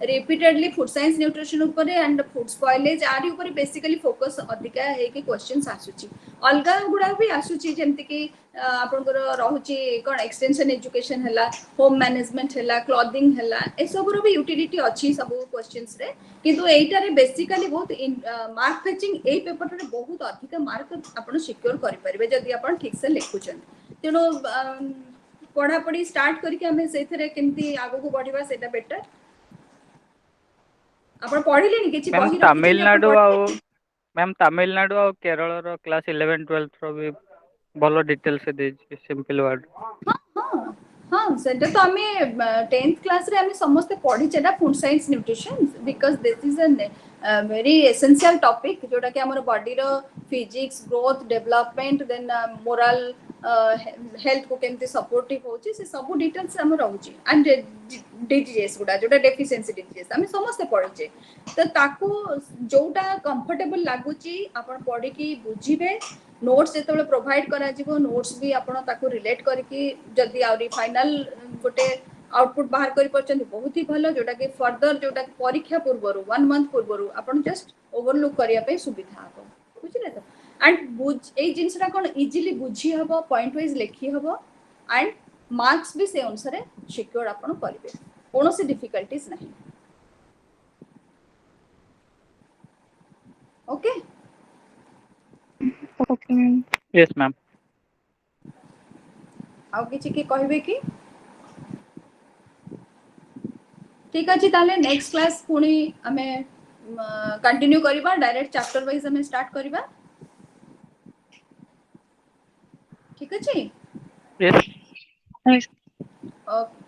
रिपीटेडली फूड साइंस न्यूट्रिशन ऊपर एंड फूड स्पॉइलेज आरी ऊपर बेसिकली फोकस अधिका है कि क्वेश्चंस आसुची अलगा गुडा भी आसुची जेंति कि आपनकर रहुची कोन एक्सटेंशन एजुकेशन हला होम मैनेजमेंट हला क्लॉथिंग हला ए सब रो भी यूटिलिटी अछि सब क्वेश्चंस रे किंतु एइटा रे बेसिकली बहुत मार्क फेचिंग ए पेपर रे बहुत अधिक मार्क आपण सिक्योर करि परिबे जदि आपण ठीक से लिखुछन तेनो पढ़ा पढ़ी स्टार्ट करके हमें सेथरे केमती आगो को बढ़िबा सेटा बेटर आपण पढिलेनी किछि मैम बही रखिछन आपण तमिलनाडु आउ पढिले मैम तमिलनाडु और केरल रो क्लास 11 12 रो भी भलो डिटेल से दे सिंपल वर्ड हाँ हाँ सेटा तो हमें 10th क्लास रे हमें समस्त पढ़ी ना food science nutrition because this is a very essential topic जोटा कि हमर बॉडी रो physics growth development then moral health को केमती सपोर्टिव होची से सब डिटेल्स हम रहउची एंड डिजीजेस गुडा जोटा डेफिशिएंसी डिजीजेस हमें समस्त पढ़ीचे तो ताकू जोटा कंफर्टेबल लागुची आपण पढ़ी की बुझिबे नोट्स जेतेबेले प्रोवाइड करा जिवो नोट्स भी आपण ताकू रिलेट करके जल्दी आउरी फाइनल गोटे आउटपुट बाहर करि परचंदी बहुत ही भलो जोटा कि फर्दर जोटा परीक्षा पूर्वरु 1 मंथ पूर्वरु आपण जस्ट ओवरलुक करिया पे सुविधा हबो बुझिले तो एंड बुझ ए जिंसरा कोन इजीली बुझी हबो पॉइंट वाइज लेखी हबो एंड मार्क्स भी से अनुसार सिक्योर आपण करिवे कोनोसी डिफिकल्टीज नहीं okay Okay, ma'am. Yes ma'am आउ किछि के कहबे कि ठीक अछि ताले नेक्स्ट क्लास पुणी हमें कंटिन्यू करिबा डायरेक्ट चैप्टर वाइज हमें स्टार्ट करिबा ठीक अछि यस Yes. ओके